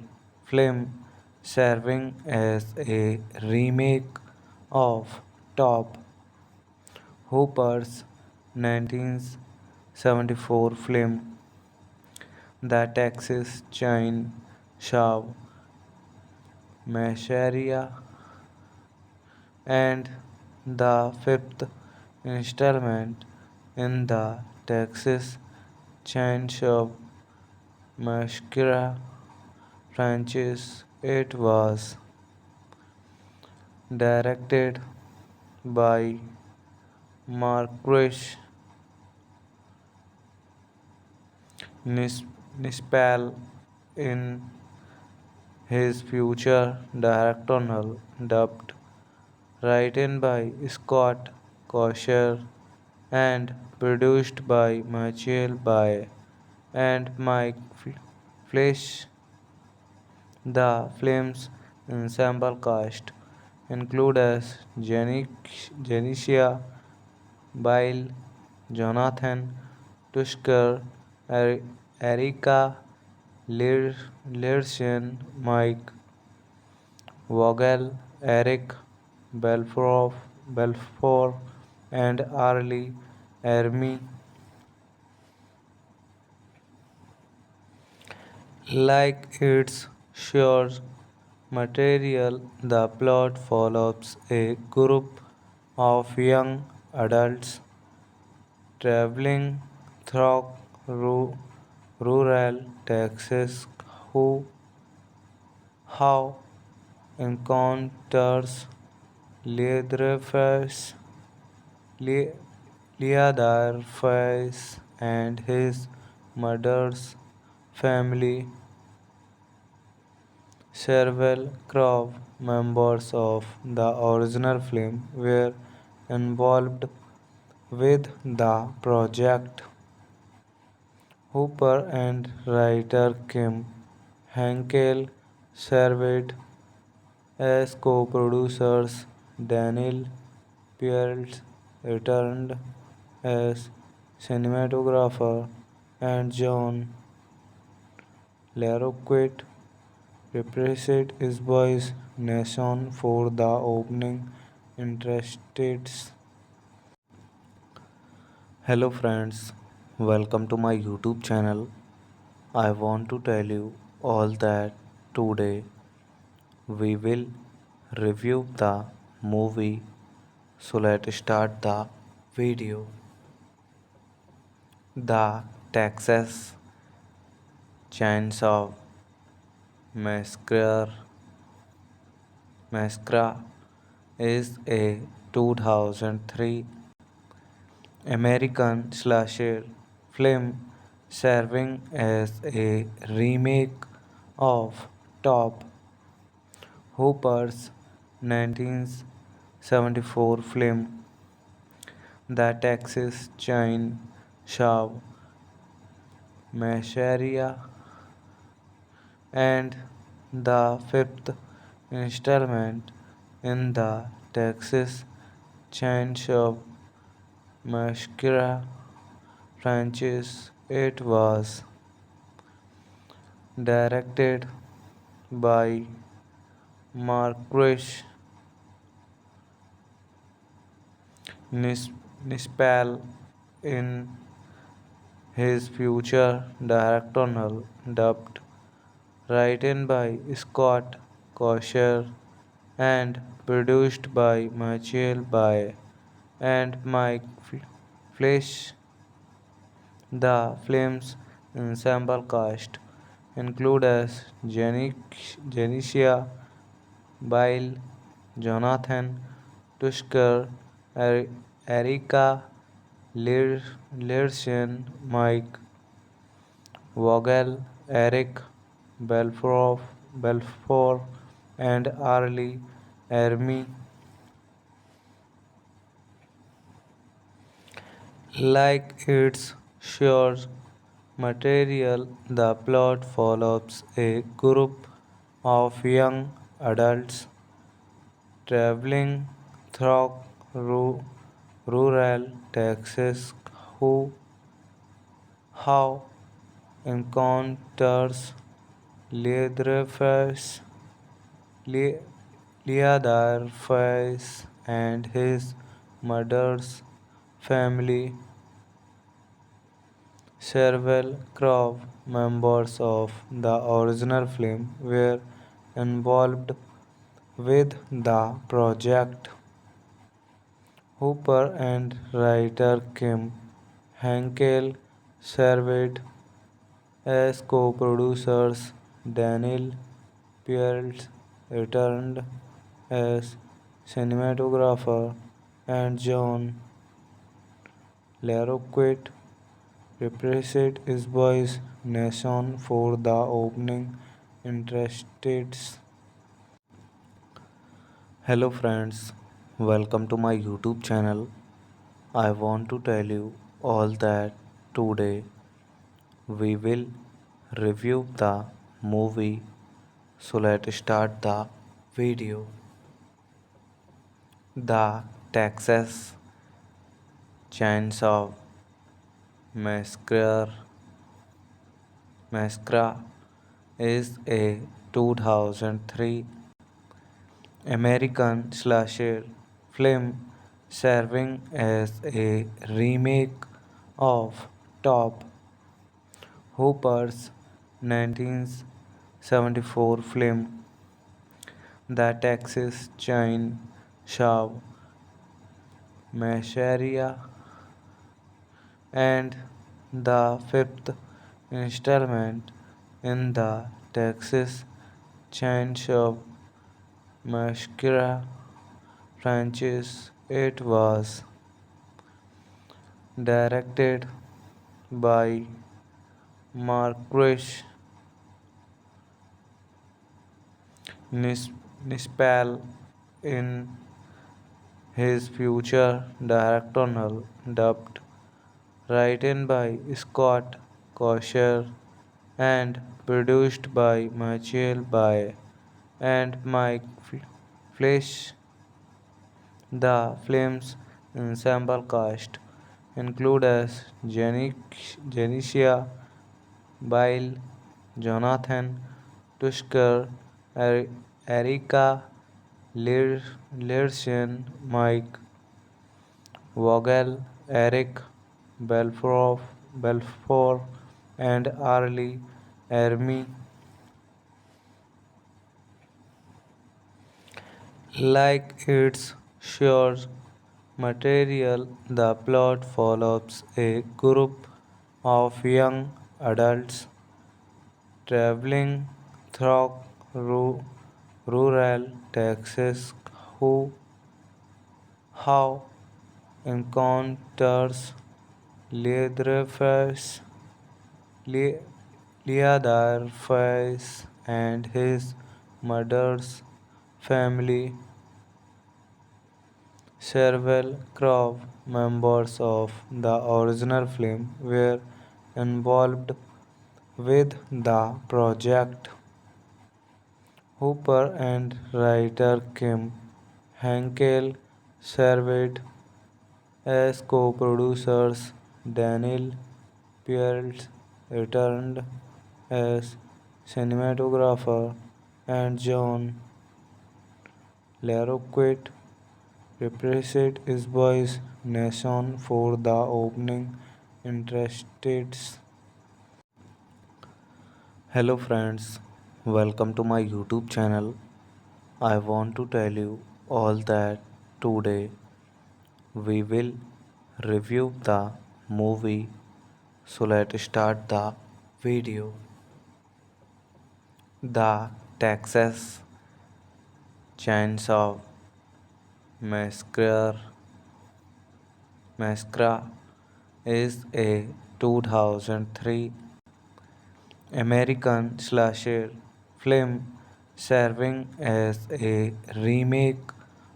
film serving as a remake of Top Hooper's 1974 film The Texas Chainsaw Massacre and the fifth installment in the Texas Chainsaw Massacre franchise. It was directed by Marquis Nispel in his future directorial debut, written by Scott Kosher and produced by Michael Bay and Mike Fleisch. The film's ensemble cast include as Janicia Bile, Jonathan Tusker, Erika Learson, Mike Vogel, Eric Belfour, and Arlie Ermy. Like its source material, the plot follows a group of young adults traveling through rural Texas who have encounters Leatherface, Le- Leatherface and his mother's family. Several crew members of the original film were involved with the project. Hooper and writer Kim Henkel served as co-producers. Daniel Pearce returned as cinematographer, and John LaRoquette reprised his voice nation for the opening interests. Hello friends, welcome to my YouTube channel. I want to tell you all that today we will review the movie. So let's start the video. The Texas Chainsaw Massacre Massacre is a 2003 American slasher film serving as a remake of Top Hooper's 1974 film The Texas Chainsaw Massacre and the fifth installment in the Texas Chainsaw Massacre franchise. It was directed by Marquis Nispel in his future directorial debut, written by Scott Kosher and produced by Michael Bay and Mike Fleisch. The film's ensemble cast include as Janicia Bile, Jonathan Tusker, Erika Learson, Mike Vogel, Eric Belfour, and Arlie Ermy. Like its source material, the plot follows a group of young adults traveling through rural Texas who have encounters Leatherface, Le- Leatherface and his mother's family. Several crew members of the original film were involved with the project. Hooper and writer Kim Henkel served as co-producers. Daniel Pearce returned as cinematographer, and John Larroquette reprised his voice nation for the opening interests. Hello friends, welcome to my YouTube channel. I want to tell you all that today we will review the movie. So let's start the video. The Texas Chainsaw Massacre Massacre is a 2003 American slasher film serving as a remake of Top Hooper's 1974 film. The Texas Chainsaw Massacre and the fifth installment in the Texas Chainsaw Massacre franchise. It was directed by Marquis Nispel in his future directorial dubbed, written by Scott Kosher and produced by Michael Bay and Mike Fleisch. The film's ensemble cast includes Janicia Bile, Jonathan Tusker, Erika Learson, Mike Vogel, Eric Belfour, and Arlie Ermy. Like its source material, the plot follows a group of young adults traveling through rural Texas who have encounters Leatherface, Le- Leatherface and his mother's family. Several crew members of the original film were involved with the project. Hooper and writer Kim Henkel served as co-producers. Daniel Pearce returned as cinematographer, and John Larroquette reprised his voice nation for the opening interests. Hello friends, welcome to my YouTube channel. I want to tell you all that today we will review the movie. So let's start the video. The Texas Chainsaw Massacre is a 2003 American slasher film serving as a remake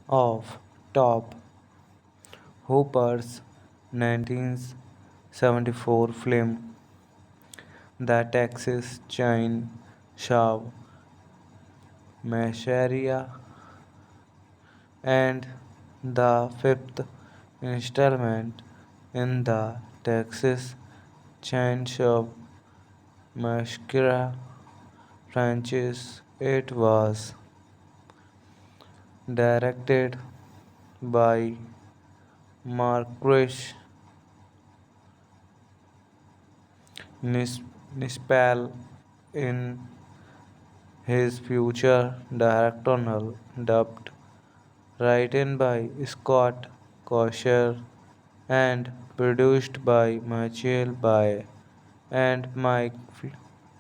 of Top Hooper's 1974 film. The Texas Chainsaw Massacre and the fifth installment in the Texas Chainsaw Massacre franchise. It was directed by Marquis Nispel in his future directorial dubbed, written by Scott Kosher, and produced by Michael Bay and Mike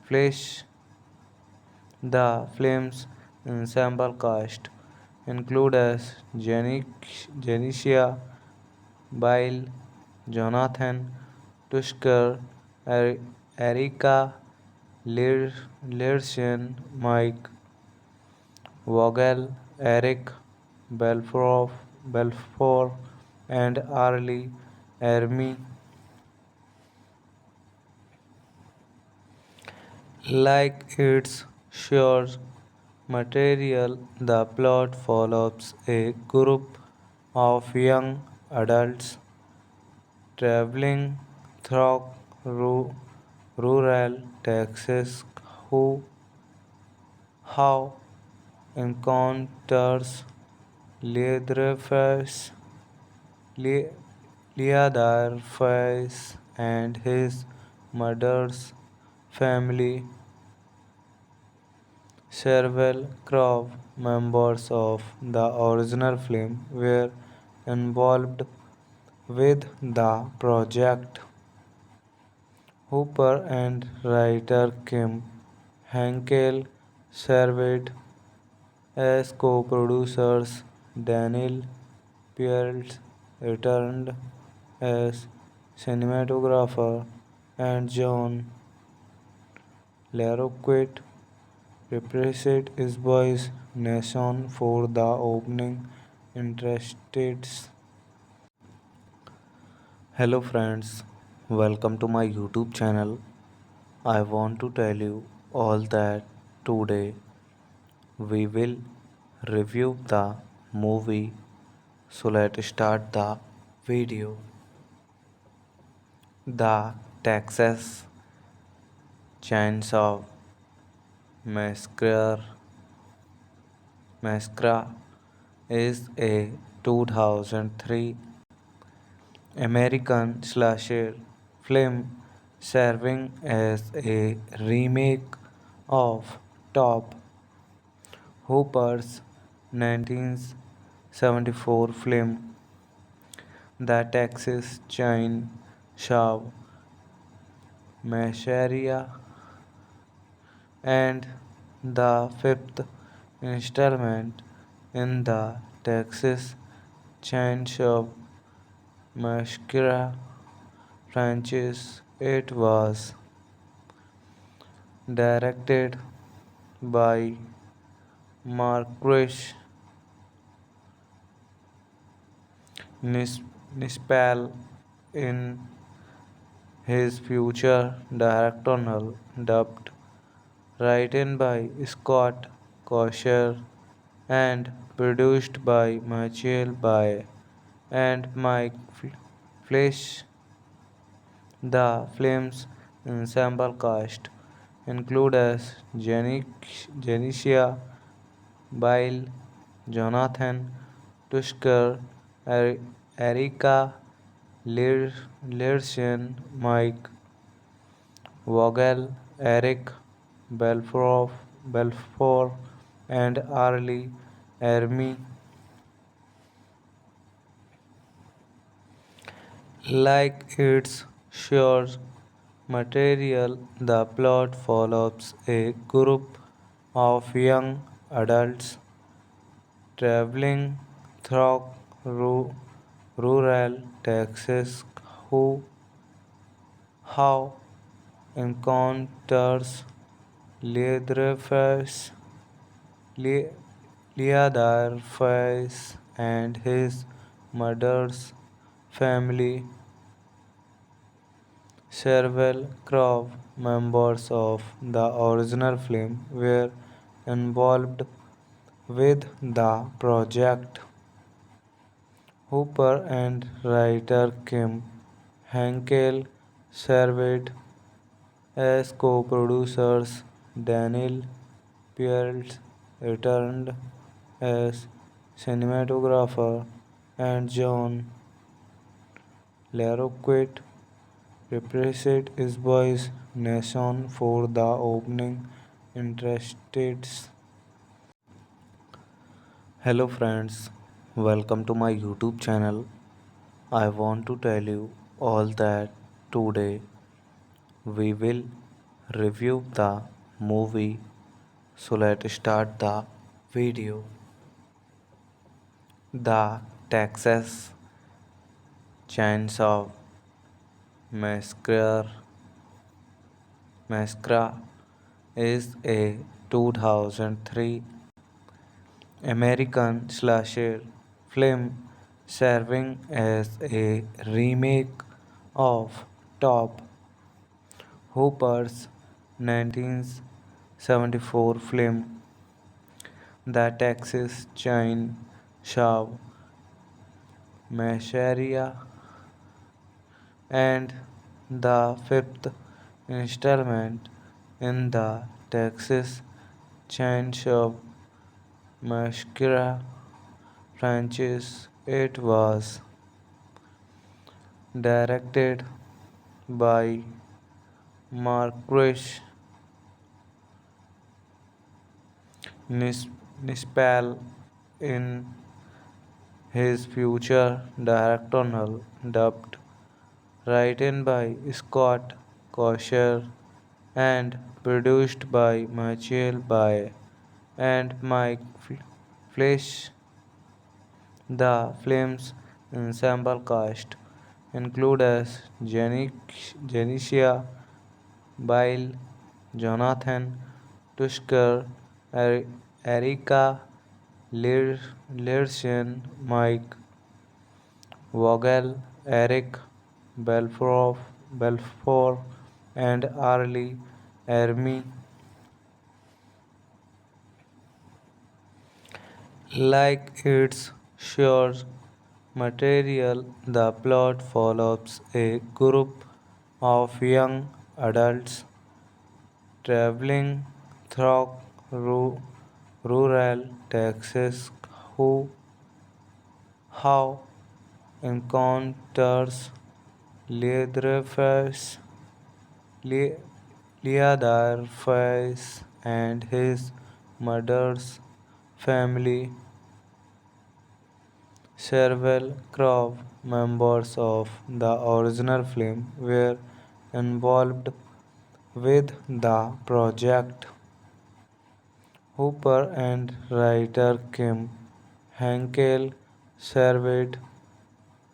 Flesh. The film's ensemble cast includes Janicia Bile, Jonathan Tusker, Erika Learson, Mike Vogel, Eric Belfour, and Arlie Ermy. Like its source material, the plot follows a group of young adults traveling through rural Texas who have encounters Leatherface, Le- Leatherface and his mother's family. Several crew members of the original film were involved with the project. Hooper and writer Kim Henkel served as co-producers. Daniel Pearce returned as cinematographer, and John Larroquette reprised his voice nation for the opening interested. Hello friends, welcome to my YouTube channel. I want to tell you all that today we will review the movie. So let's start the video. The Texas Chainsaw Massacre Massacre is a 2003 American slasher film serving as a remake of Top Hooper's 1974 film The Texas Chainsaw Massacre, and the fifth installment in the Texas Chainsaw Massacre franchise. It was directed by Marcus Nispel in his future directorial debut, written by Scott Kosher and produced by Michael Bay and Mike Flesh. The film's ensemble cast includes Janicia Bile, Jonathan Tusker, Erika Learson, Mike Vogel, Eric Belfour, and Arlie Ermy. Like its source material, the plot follows a group of young adults traveling through rural Texas who have encounters Leatherface, Le- Leatherface and his mother's family. Several crew members of the original film were involved with the project. Hooper and writer Kim Henkel served as co-producers. Daniel Pearce returned as cinematographer, and John Larroquette reprised his voice nation for the opening interested. Hello friends, welcome to my YouTube channel. I want to tell you all that today we will review the movie. So let's start the video. The Texas Chainsaw Massacre is a 2003 American slasher film serving as a remake of Top Hooper's 1974 film. The Texas Chainsaw Massacre and the fifth installment in the Texas Chainsaw Massacre franchise. It was directed by Marquis Nispel in his future directorial debut, written by Scott Kosher and produced by Michael Bay and Mike Fleisch. The film's ensemble cast includes Janicia Bile, Jonathan Tusker, Erika Learson, Mike Vogel, Eric Belfour, and Arlie Ermy. Like its source material, the plot follows a group of young adults traveling through rural Texas who have encounters Leatherface, Le- Leatherface and his mother's family. Several crew members of the original film were involved with the project. Hooper and writer Kim Henkel served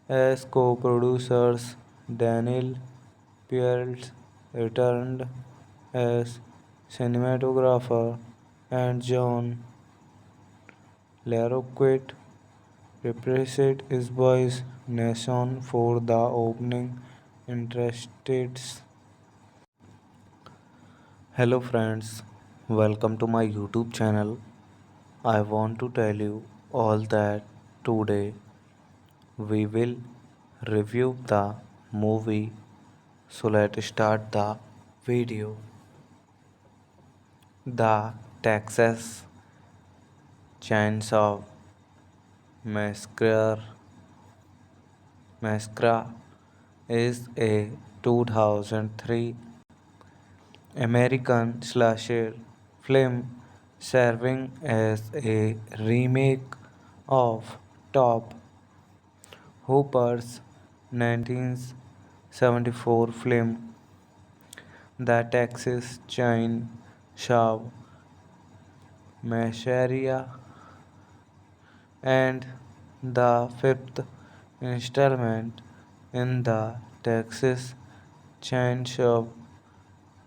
as co-producers. Daniel Pearce returned as cinematographer, and John Larroquette reprised his voice nation for the opening interests. Hello friends, welcome to my YouTube channel. I want to tell you all that today we will review the movie. So let's start the video. The Texas Chainsaw Massacre is a 2003 American slasher film serving as a remake of Top Hooper's 1974 film. The Texas Chainsaw Massacre and the fifth installment in the Texas Chainsaw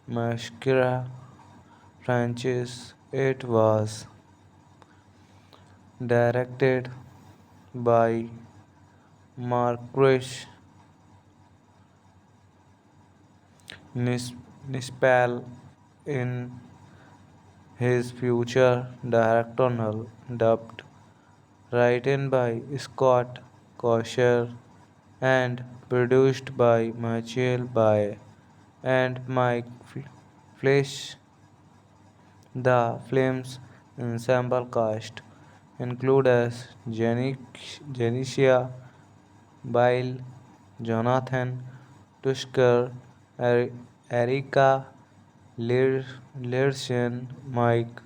Massacre franchise. It was directed by Marquis Nispel in his future directorial debut, written by Scott Kosher and produced by Michael Bay and Mike Fleisch. The film's ensemble cast includes Janicia Bile, Jonathan Tusker, Erika Learson, Mike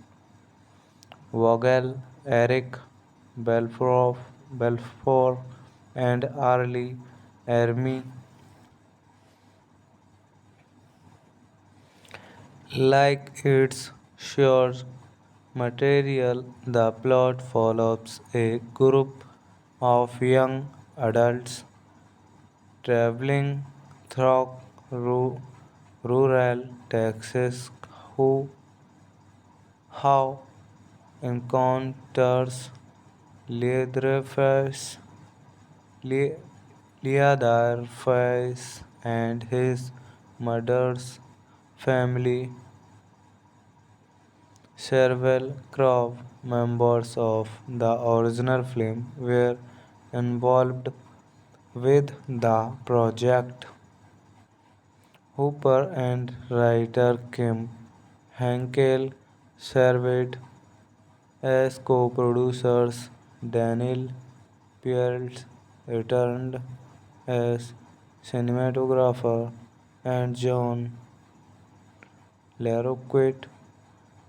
Vogel, Eric Belfour, and Arlie army. Like its source material, the plot follows a group of young adults traveling through rural Texas who have encounters Leatherface, Le- Leatherface and his mother's family. Several crew members of the original film were involved with the project. Hooper and writer Kim Henkel served as co-producers. Daniel Pearce returned as cinematographer, and John LaRoquette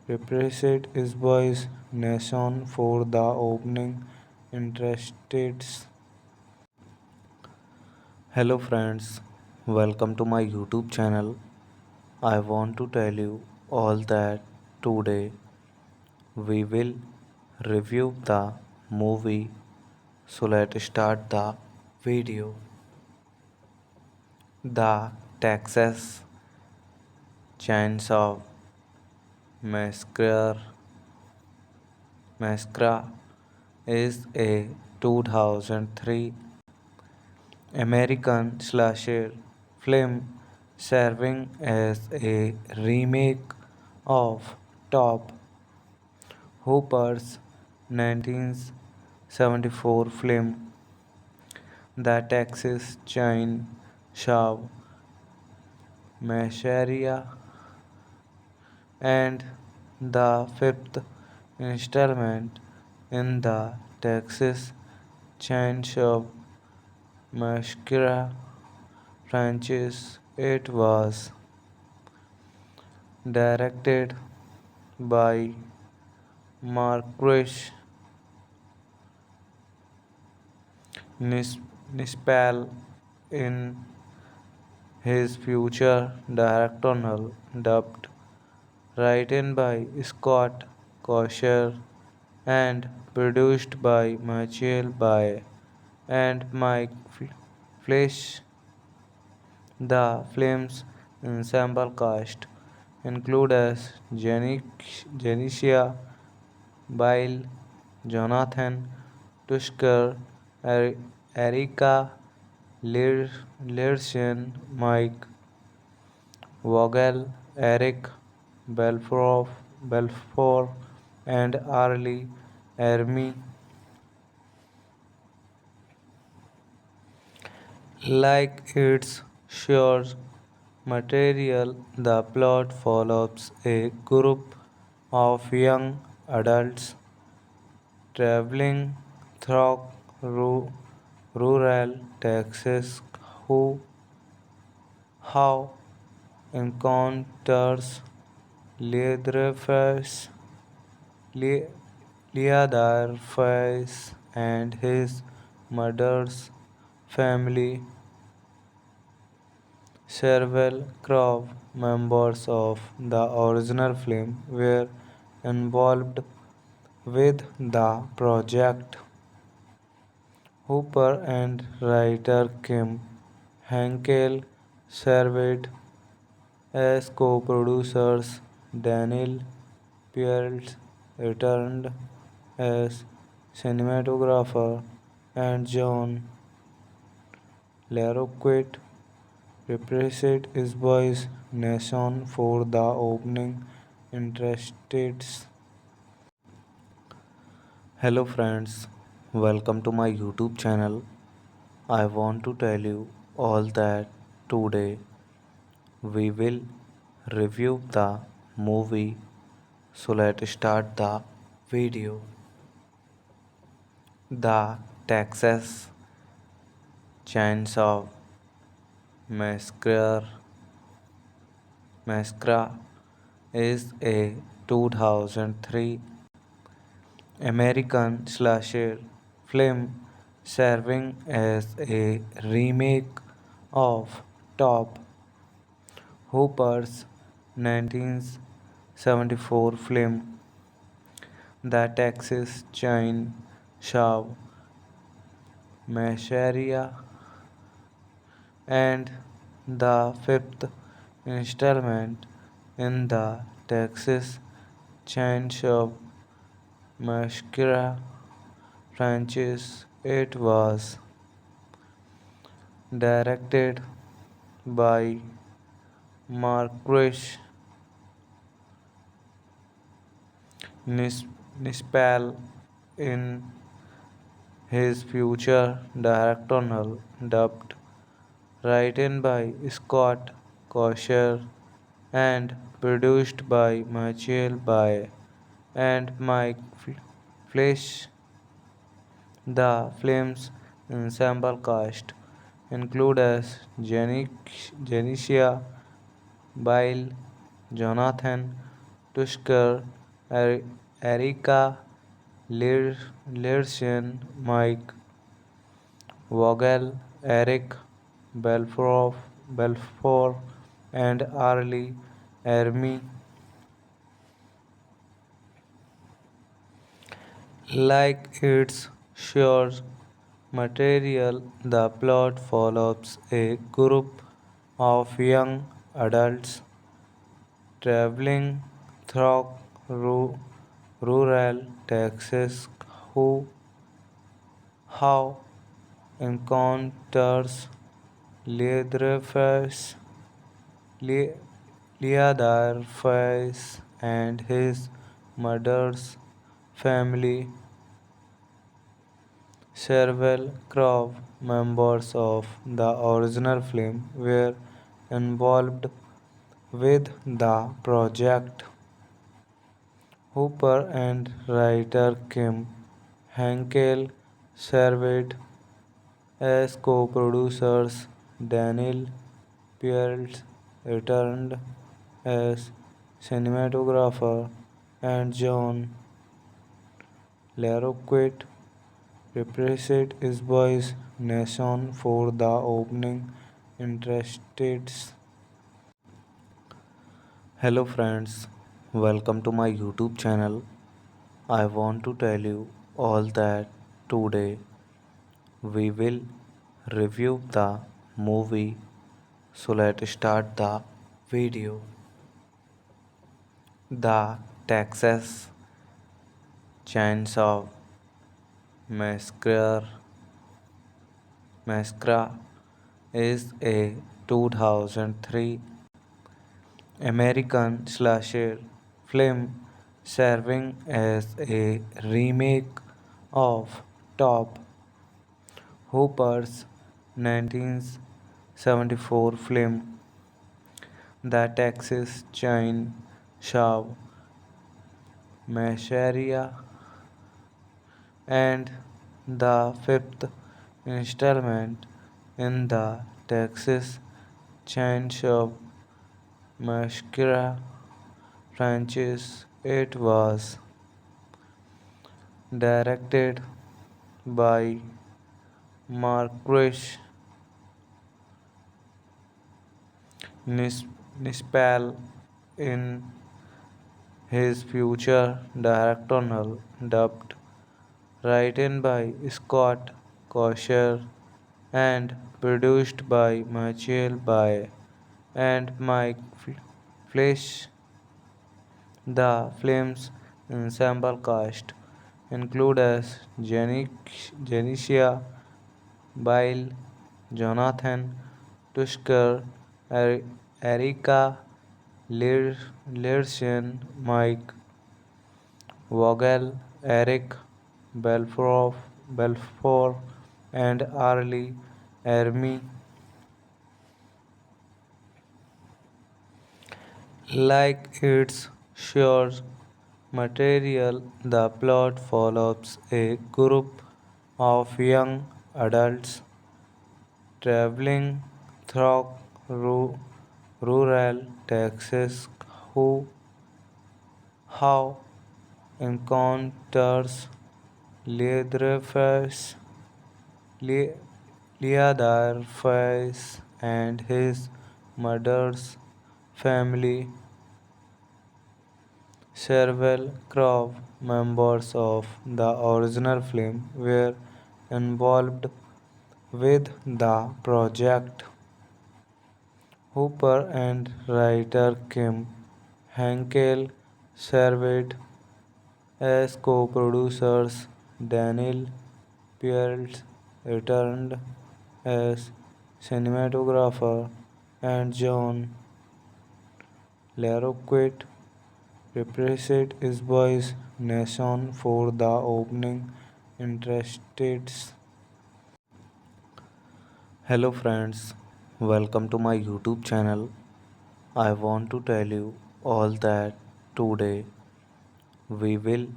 reprised his voice nation for the opening interests. Hello friends, welcome to my YouTube channel. I want to tell you all that today we will review the movie. So let's start the video. The Texas Chainsaw Massacre Massacre is a 2003 American slasher film serving as a remake of Top Hooper's 1974 film The Texas Chainsaw Massacre and the fifth installment in the Texas Chainsaw Massacre franchise. It was directed by Marquis Nispel in his future directorial dubbed, written by Scott Kosher and produced by Michael Bay and Mike Fleisch. The film's ensemble cast includes Janicia Bile, Jonathan Tusker, Erika Learson, Mike Vogel, Eric Belfour, and Arlie Ermy. Like its source material, the plot follows a group of young adults traveling through rural Texas who have encounters Leatherface, Le- Leatherface and his mother's family. Several crew members of the original film were involved with the project. Hooper and writer Kim Henkel served as co-producers. Daniel Pearce returned as cinematographer, and John LaRoquette reprised his voice nation for the opening interests. Hello friends, welcome to my YouTube channel. I want to tell you all that today we will review the movie. So let's start the video. The Texas Chainsaw Massacre is a 2003 American slasher film serving as a remake of Top Hooper's 1974 film The Texas Chainsaw Massacre and the fifth installment in the Texas Chainsaw Massacre franchise. It was directed by Marquis Nispel in his future directorial debut, written by Scott Kosher and produced by Michael Bay and Mike Fleisch. The film's ensemble cast includes Janicia Bile, Jonathan Tusker, Erika Learson, Mike Vogel, Eric Belfort, and Arlie Ermy. Like its source material, the plot follows a group of young adults traveling through rural Texas who have encounters Leatherface, Le- Leatherface and his mother's family. Several crew members of the original film were involved with the project. Hooper and writer Kim Henkel served as co-producers. Daniel Pearce returned as cinematographer, and John Larroquette reprised his voice nation for the opening interested. Hello friends, welcome to my YouTube channel. I want to tell you all that today we will review the movie. So let's start the video. The Texas Chainsaw Massacre Massacre is a 2003 American slasher film serving as a remake of Top Hooper's 1974 film The Texas Chainsaw Massacre and the fifth installment in the Texas Chainsaw Massacre franchise. It was directed by Marquis Nispel in his future directorial debut, written by Scott Kosher and produced by Michael Bay and Mike Fleisch. The film's ensemble cast includes Janicia Bile, Jonathan Tusker, Erika Learson, Mike Vogel, Eric Belfort, and Arlie Ermy. Like its source material, the plot follows a group of young adults traveling through rural Texas who have encounters Leatherface, Le- Leatherface and his murderous family. Several crew members of the original film were involved with the project. Hooper and writer Kim Henkel served as co-producers. Daniel Pearce returned as cinematographer, and John Larroquette reprised his voice nation for the opening interested. Hello friends, welcome to my YouTube channel. I want to tell you all that today we will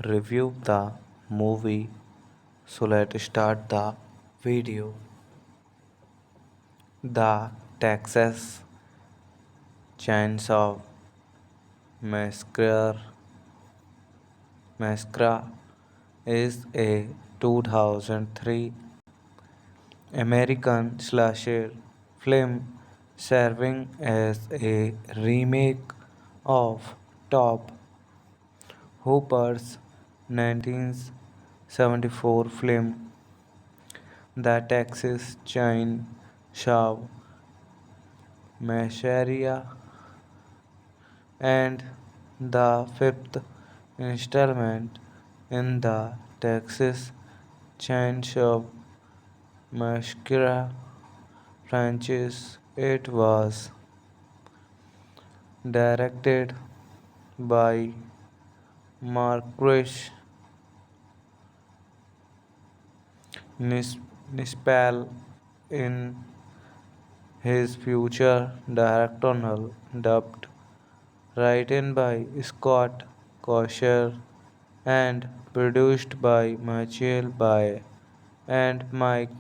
review the movie. So let's start the video. The Texas Chainsaw Massacre is a 2003 American slasher film serving as a remake of Top Hooper's 1974 film. The Texas Chainsaw Massacre and the fifth installment in the Texas Chainsaw Massacre franchise. It was directed by Marquis Nispel in his future directorial debut, written by Scott Kosher and produced by Michael Bay and Mike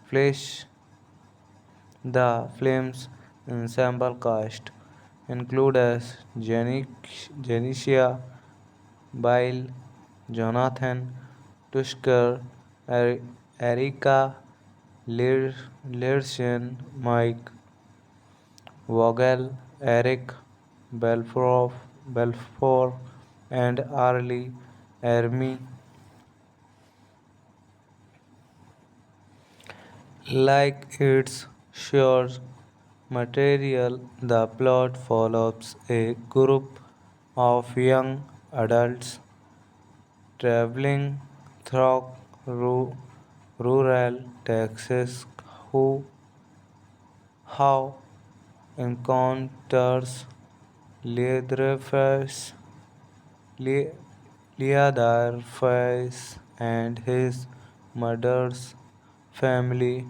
Fleisch. The film's ensemble cast includes Janicia Bile, Jonathan Tusker, Erika Learson, Mike Vogel, Eric Belfour, and Arlie Ermy. Like its source material, the plot follows a group of young adults traveling through rural Texas who have encounters Leatherface, Le- Leatherface and his murderous family.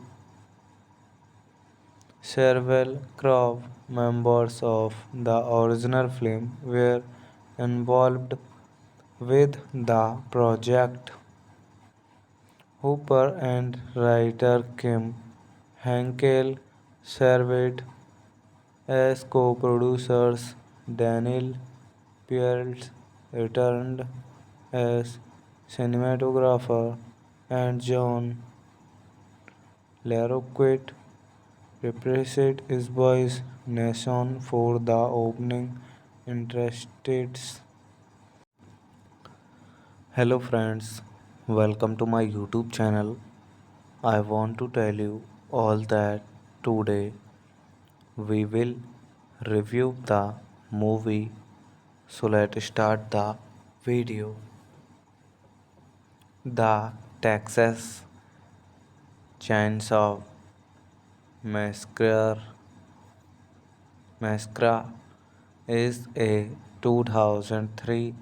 Several crew members of the original film were involved with the project. Hooper and writer Kim Henkel served as co-producers. Daniel Pearce returned as cinematographer, and John Larroquette reprised his voice nation for the opening interested. Hello friends, welcome to my YouTube channel. I want to tell you all that today we will review the movie. So let's start the video. The Texas Chainsaw Massacre is a 2003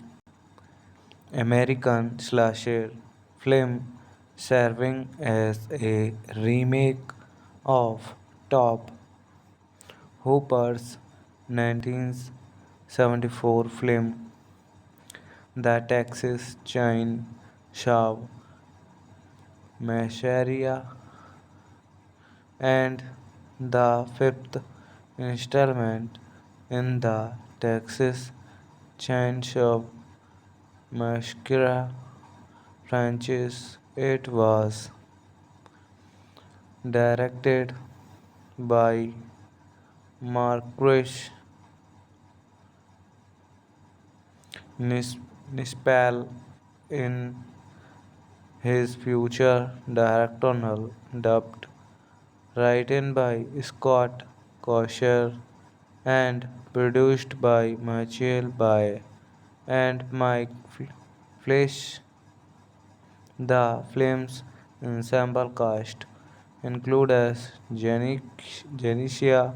American slasher film serving as a remake of Top Hooper's 1974 film. The Texas Chainsaw Massacre and the fifth installment in the Texas Chainsaw Massacre franchise. It was directed by Marquis Nispel in his future directorial dubbed, written by Scott Kosher and produced by Michael Bay and Mike Fleisch. The film's ensemble cast include as Janicia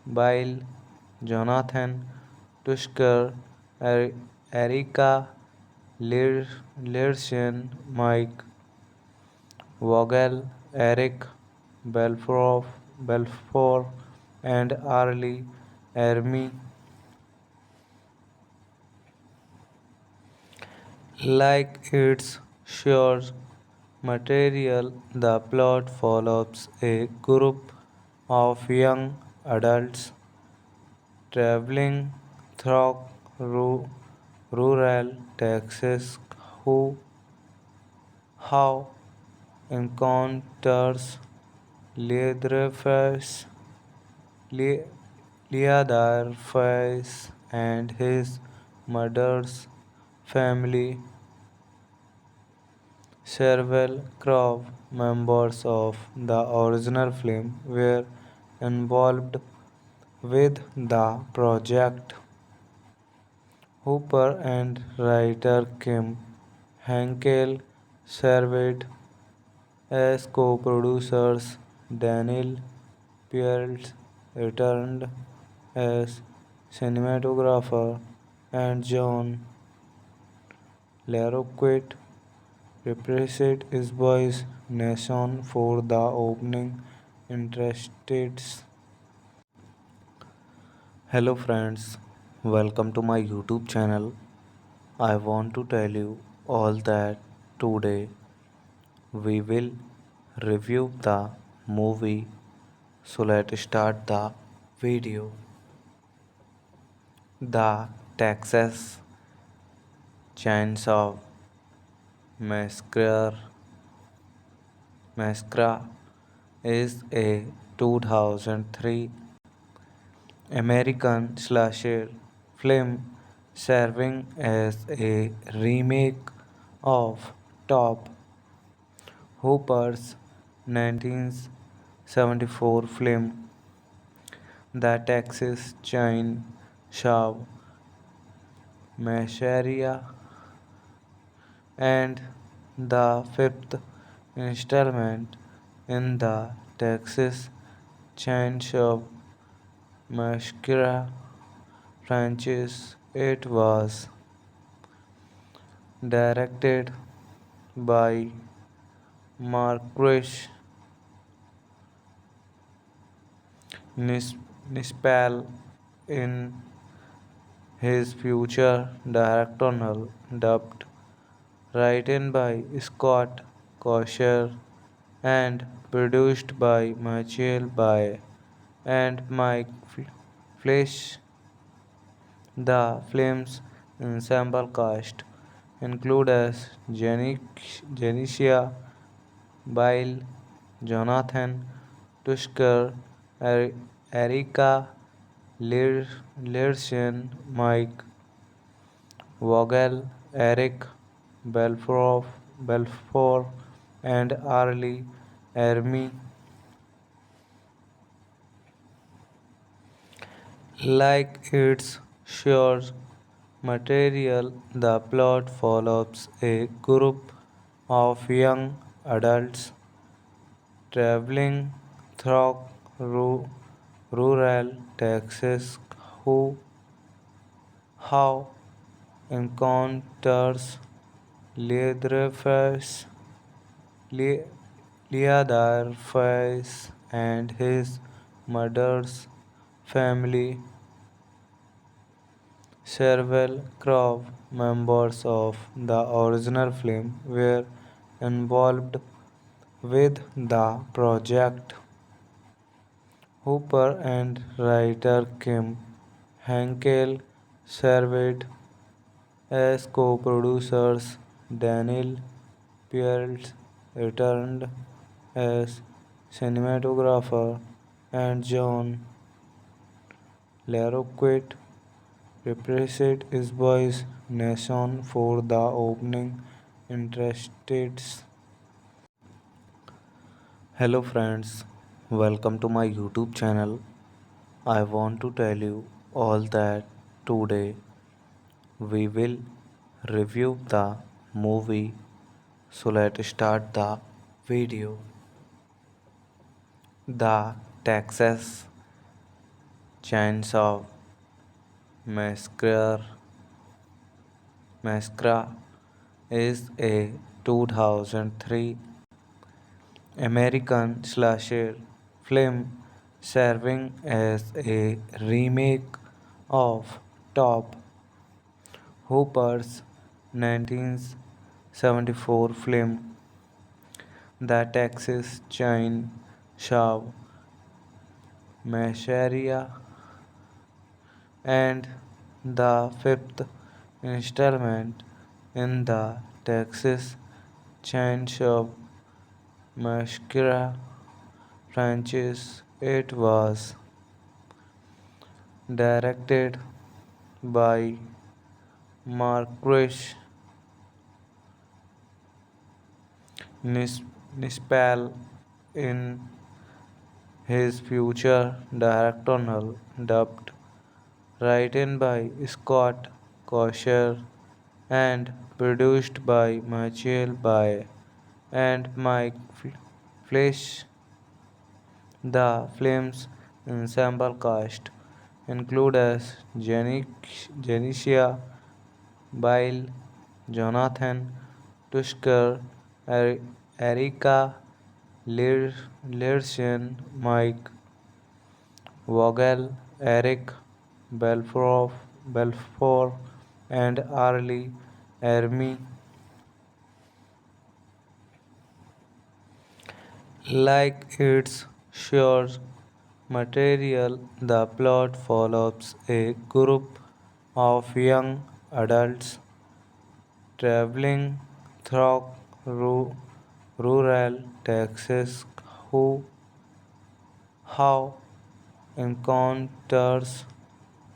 Bile, Jonathan Tusker, Erika Learson, Mike Vogel, Eric Belfour, and Arlie Ermy. Like its source material, the plot follows a group of young adults traveling through rural Texas who have encounters Leatherface, Le- Leatherface and his mother's family. Several crew members of the original film were involved with the project. Hooper and writer Kim Henkel served as co-producers. Daniel Pearce returned as cinematographer, and John Larroquette reprised his voice nation for the opening interests. Hello friends, welcome to my YouTube channel. I want to tell you all that today we will review the movie. So let's start the video. The Texas Chainsaw Massacre Massacre is a 2003 American slasher film serving as a remake of Top Hooper's 1974 film The Texas Chainsaw Massacre and the fifth installment in the Texas Chainsaw Massacre franchise. It was directed by Marquis Nispel in his future directorial dubbed, written by Scott Kosher and produced by Michael Bay and Mike Fleisch. The film's ensemble cast include as Janicia Bile, Jonathan Tusker, Erika Learson, Mike Vogel, Eric Belfour, and Arlie Ermy. Like its source material, the plot follows a group of young adults traveling through rural Texas who have encounters Leatherface, Le- Leatherface and his mother's family. Several crew members of the original film were involved with the project. Hooper and writer Kim Henkel served as co-producers. Daniel Pearce returned as cinematographer, and John Larroquette represented his boy's nation for the opening interested. Hello friends, welcome to my YouTube channel. I want to tell you all that today we will review the movie. So let's start the video. The Texas Chainsaw Massacre is a 2003 American slasher film serving as a remake of Top Hooper's 1974 film. The Texas Chainsaw Massacre and the fifth installment in the Texas Chainsaw Massacre franchise. It was directed by Marcus Nispel in his future directorial debut, written by Scott Kosher and produced by Michael Bay and Mike Fleisch. The film's ensemble cast includes Janicia Bile, Jonathan Tusker, Erika Learson, Mike Vogel, Eric Belfort, and Arlie Ermy. Like its source material, the plot follows a group of young adults traveling through rural Texas who have encounters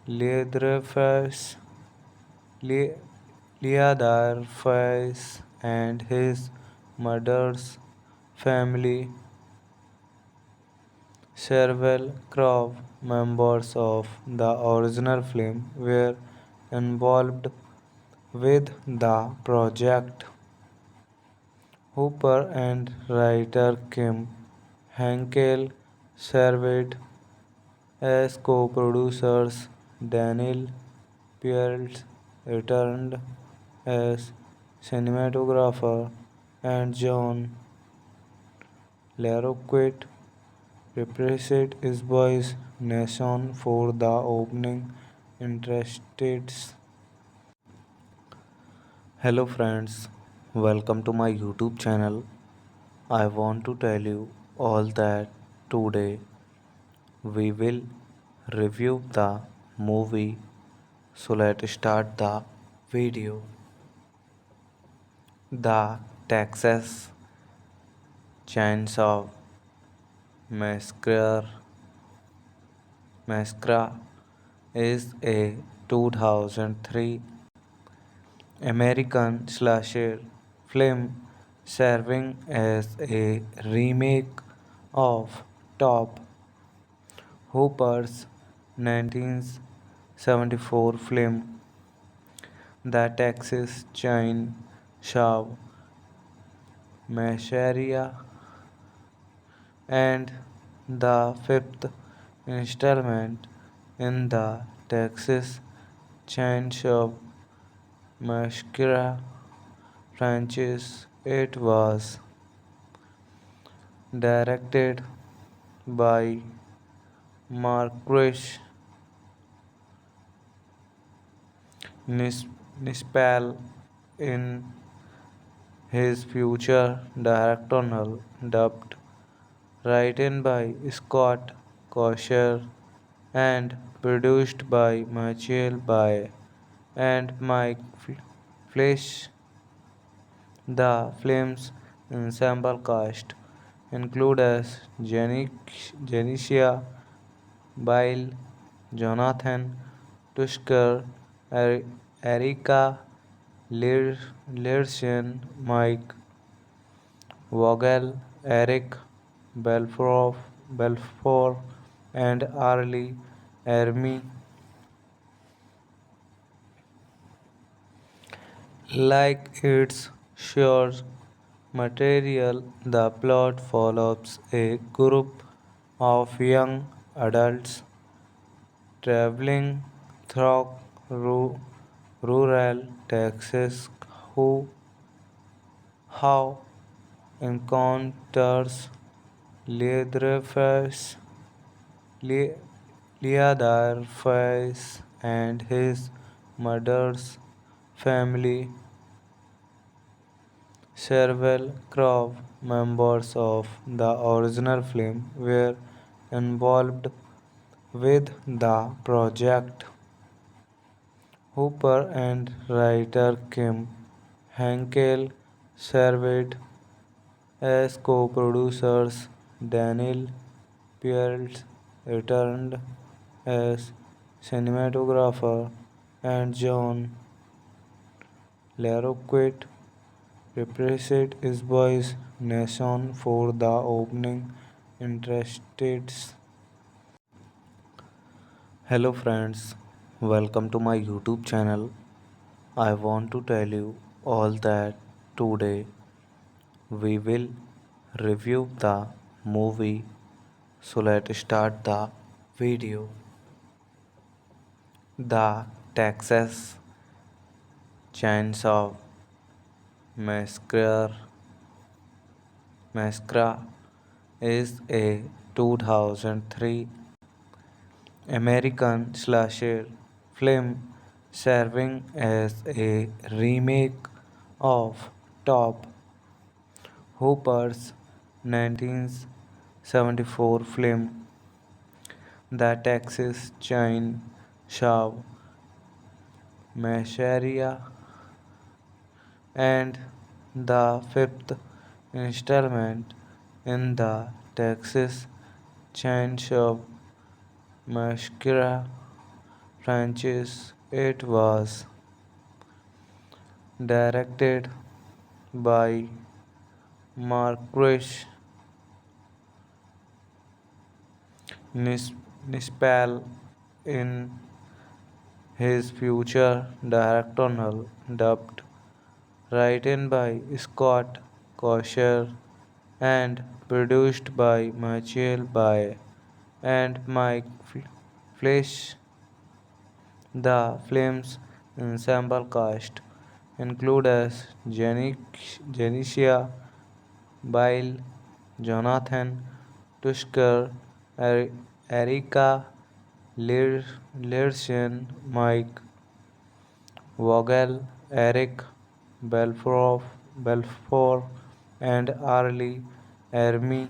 Leatherface, Le- Leatherface and his mother's family. Several crew members of the original film were involved with the project. Hooper and writer Kim Henkel served as co-producers. Daniel Pearce returned as cinematographer, and John Larroquette represented his boy's nation for the opening interested. Hello friends, welcome to my YouTube channel. I want to tell you all that today we will review the movie. So let's start the video. The Texas Chainsaw Massacre is a 2003 American slasher film serving as a remake of Top Hooper's 1974 film. The Texas Chainsaw Massacre and the fifth installment in the Texas Chainsaw Massacre franchise. It was directed by Marcus Nispel in his future directorial debut, written by Scott Kosher and produced by Michael Bay and Mike Fleisch. The film's ensemble cast include as Janicia Bile, Jonathan Tusker, Erika Learsian, Mike Vogel, Eric Belfort, and Arlie Ermy. Like its source material, the plot follows a group of young adults traveling through rural Texas who have encounters Leatherface, Le- Leatherface and his mother's family. Several crew members of the original film were involved with the project. Hooper and writer Kim Henkel served as co-producers. Daniel Pearce returned as cinematographer, and John Larroquette reprised his voice nation for the opening interested. Hello friends, welcome to my YouTube channel. I want to tell you all that today we will review the movie. So let's start the video. The Texas Chainsaw Massacre Massacre is a 2003 American slasher film serving as a remake of Top Hooper's 1974 film The Texas Chainsaw Massacre, and the fifth installment in the Texas Chainsaw Massacre franchise. It was directed by Marquis Nispel in his future directorial debut, written by Scott Kosher and produced by Michael Bay and Mike Fleisch. The film's ensemble cast include as Janicia Bile, Jonathan Tusker, Erika Learsian, Mike Vogel, Eric Belfort, and Arlie Ermy.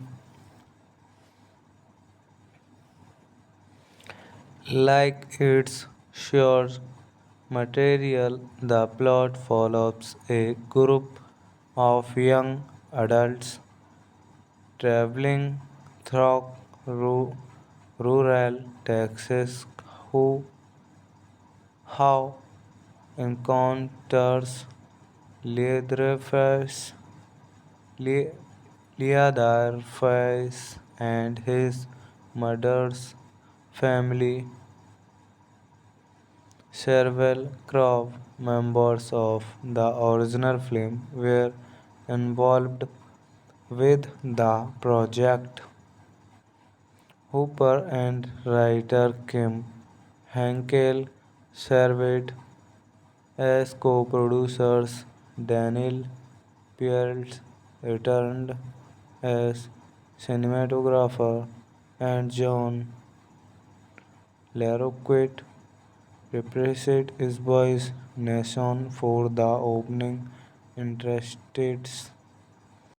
Like its source material, the plot follows a group of young adults traveling through rural Texas who have encounters Leatherface, Le- Leatherface and his mother's family. Several crew members of the original film were involved with the project. Hooper and writer Kim Henkel served as co-producers. Daniel Pearce returned as cinematographer, and John Larroquette reprised his voice nation for the opening interested.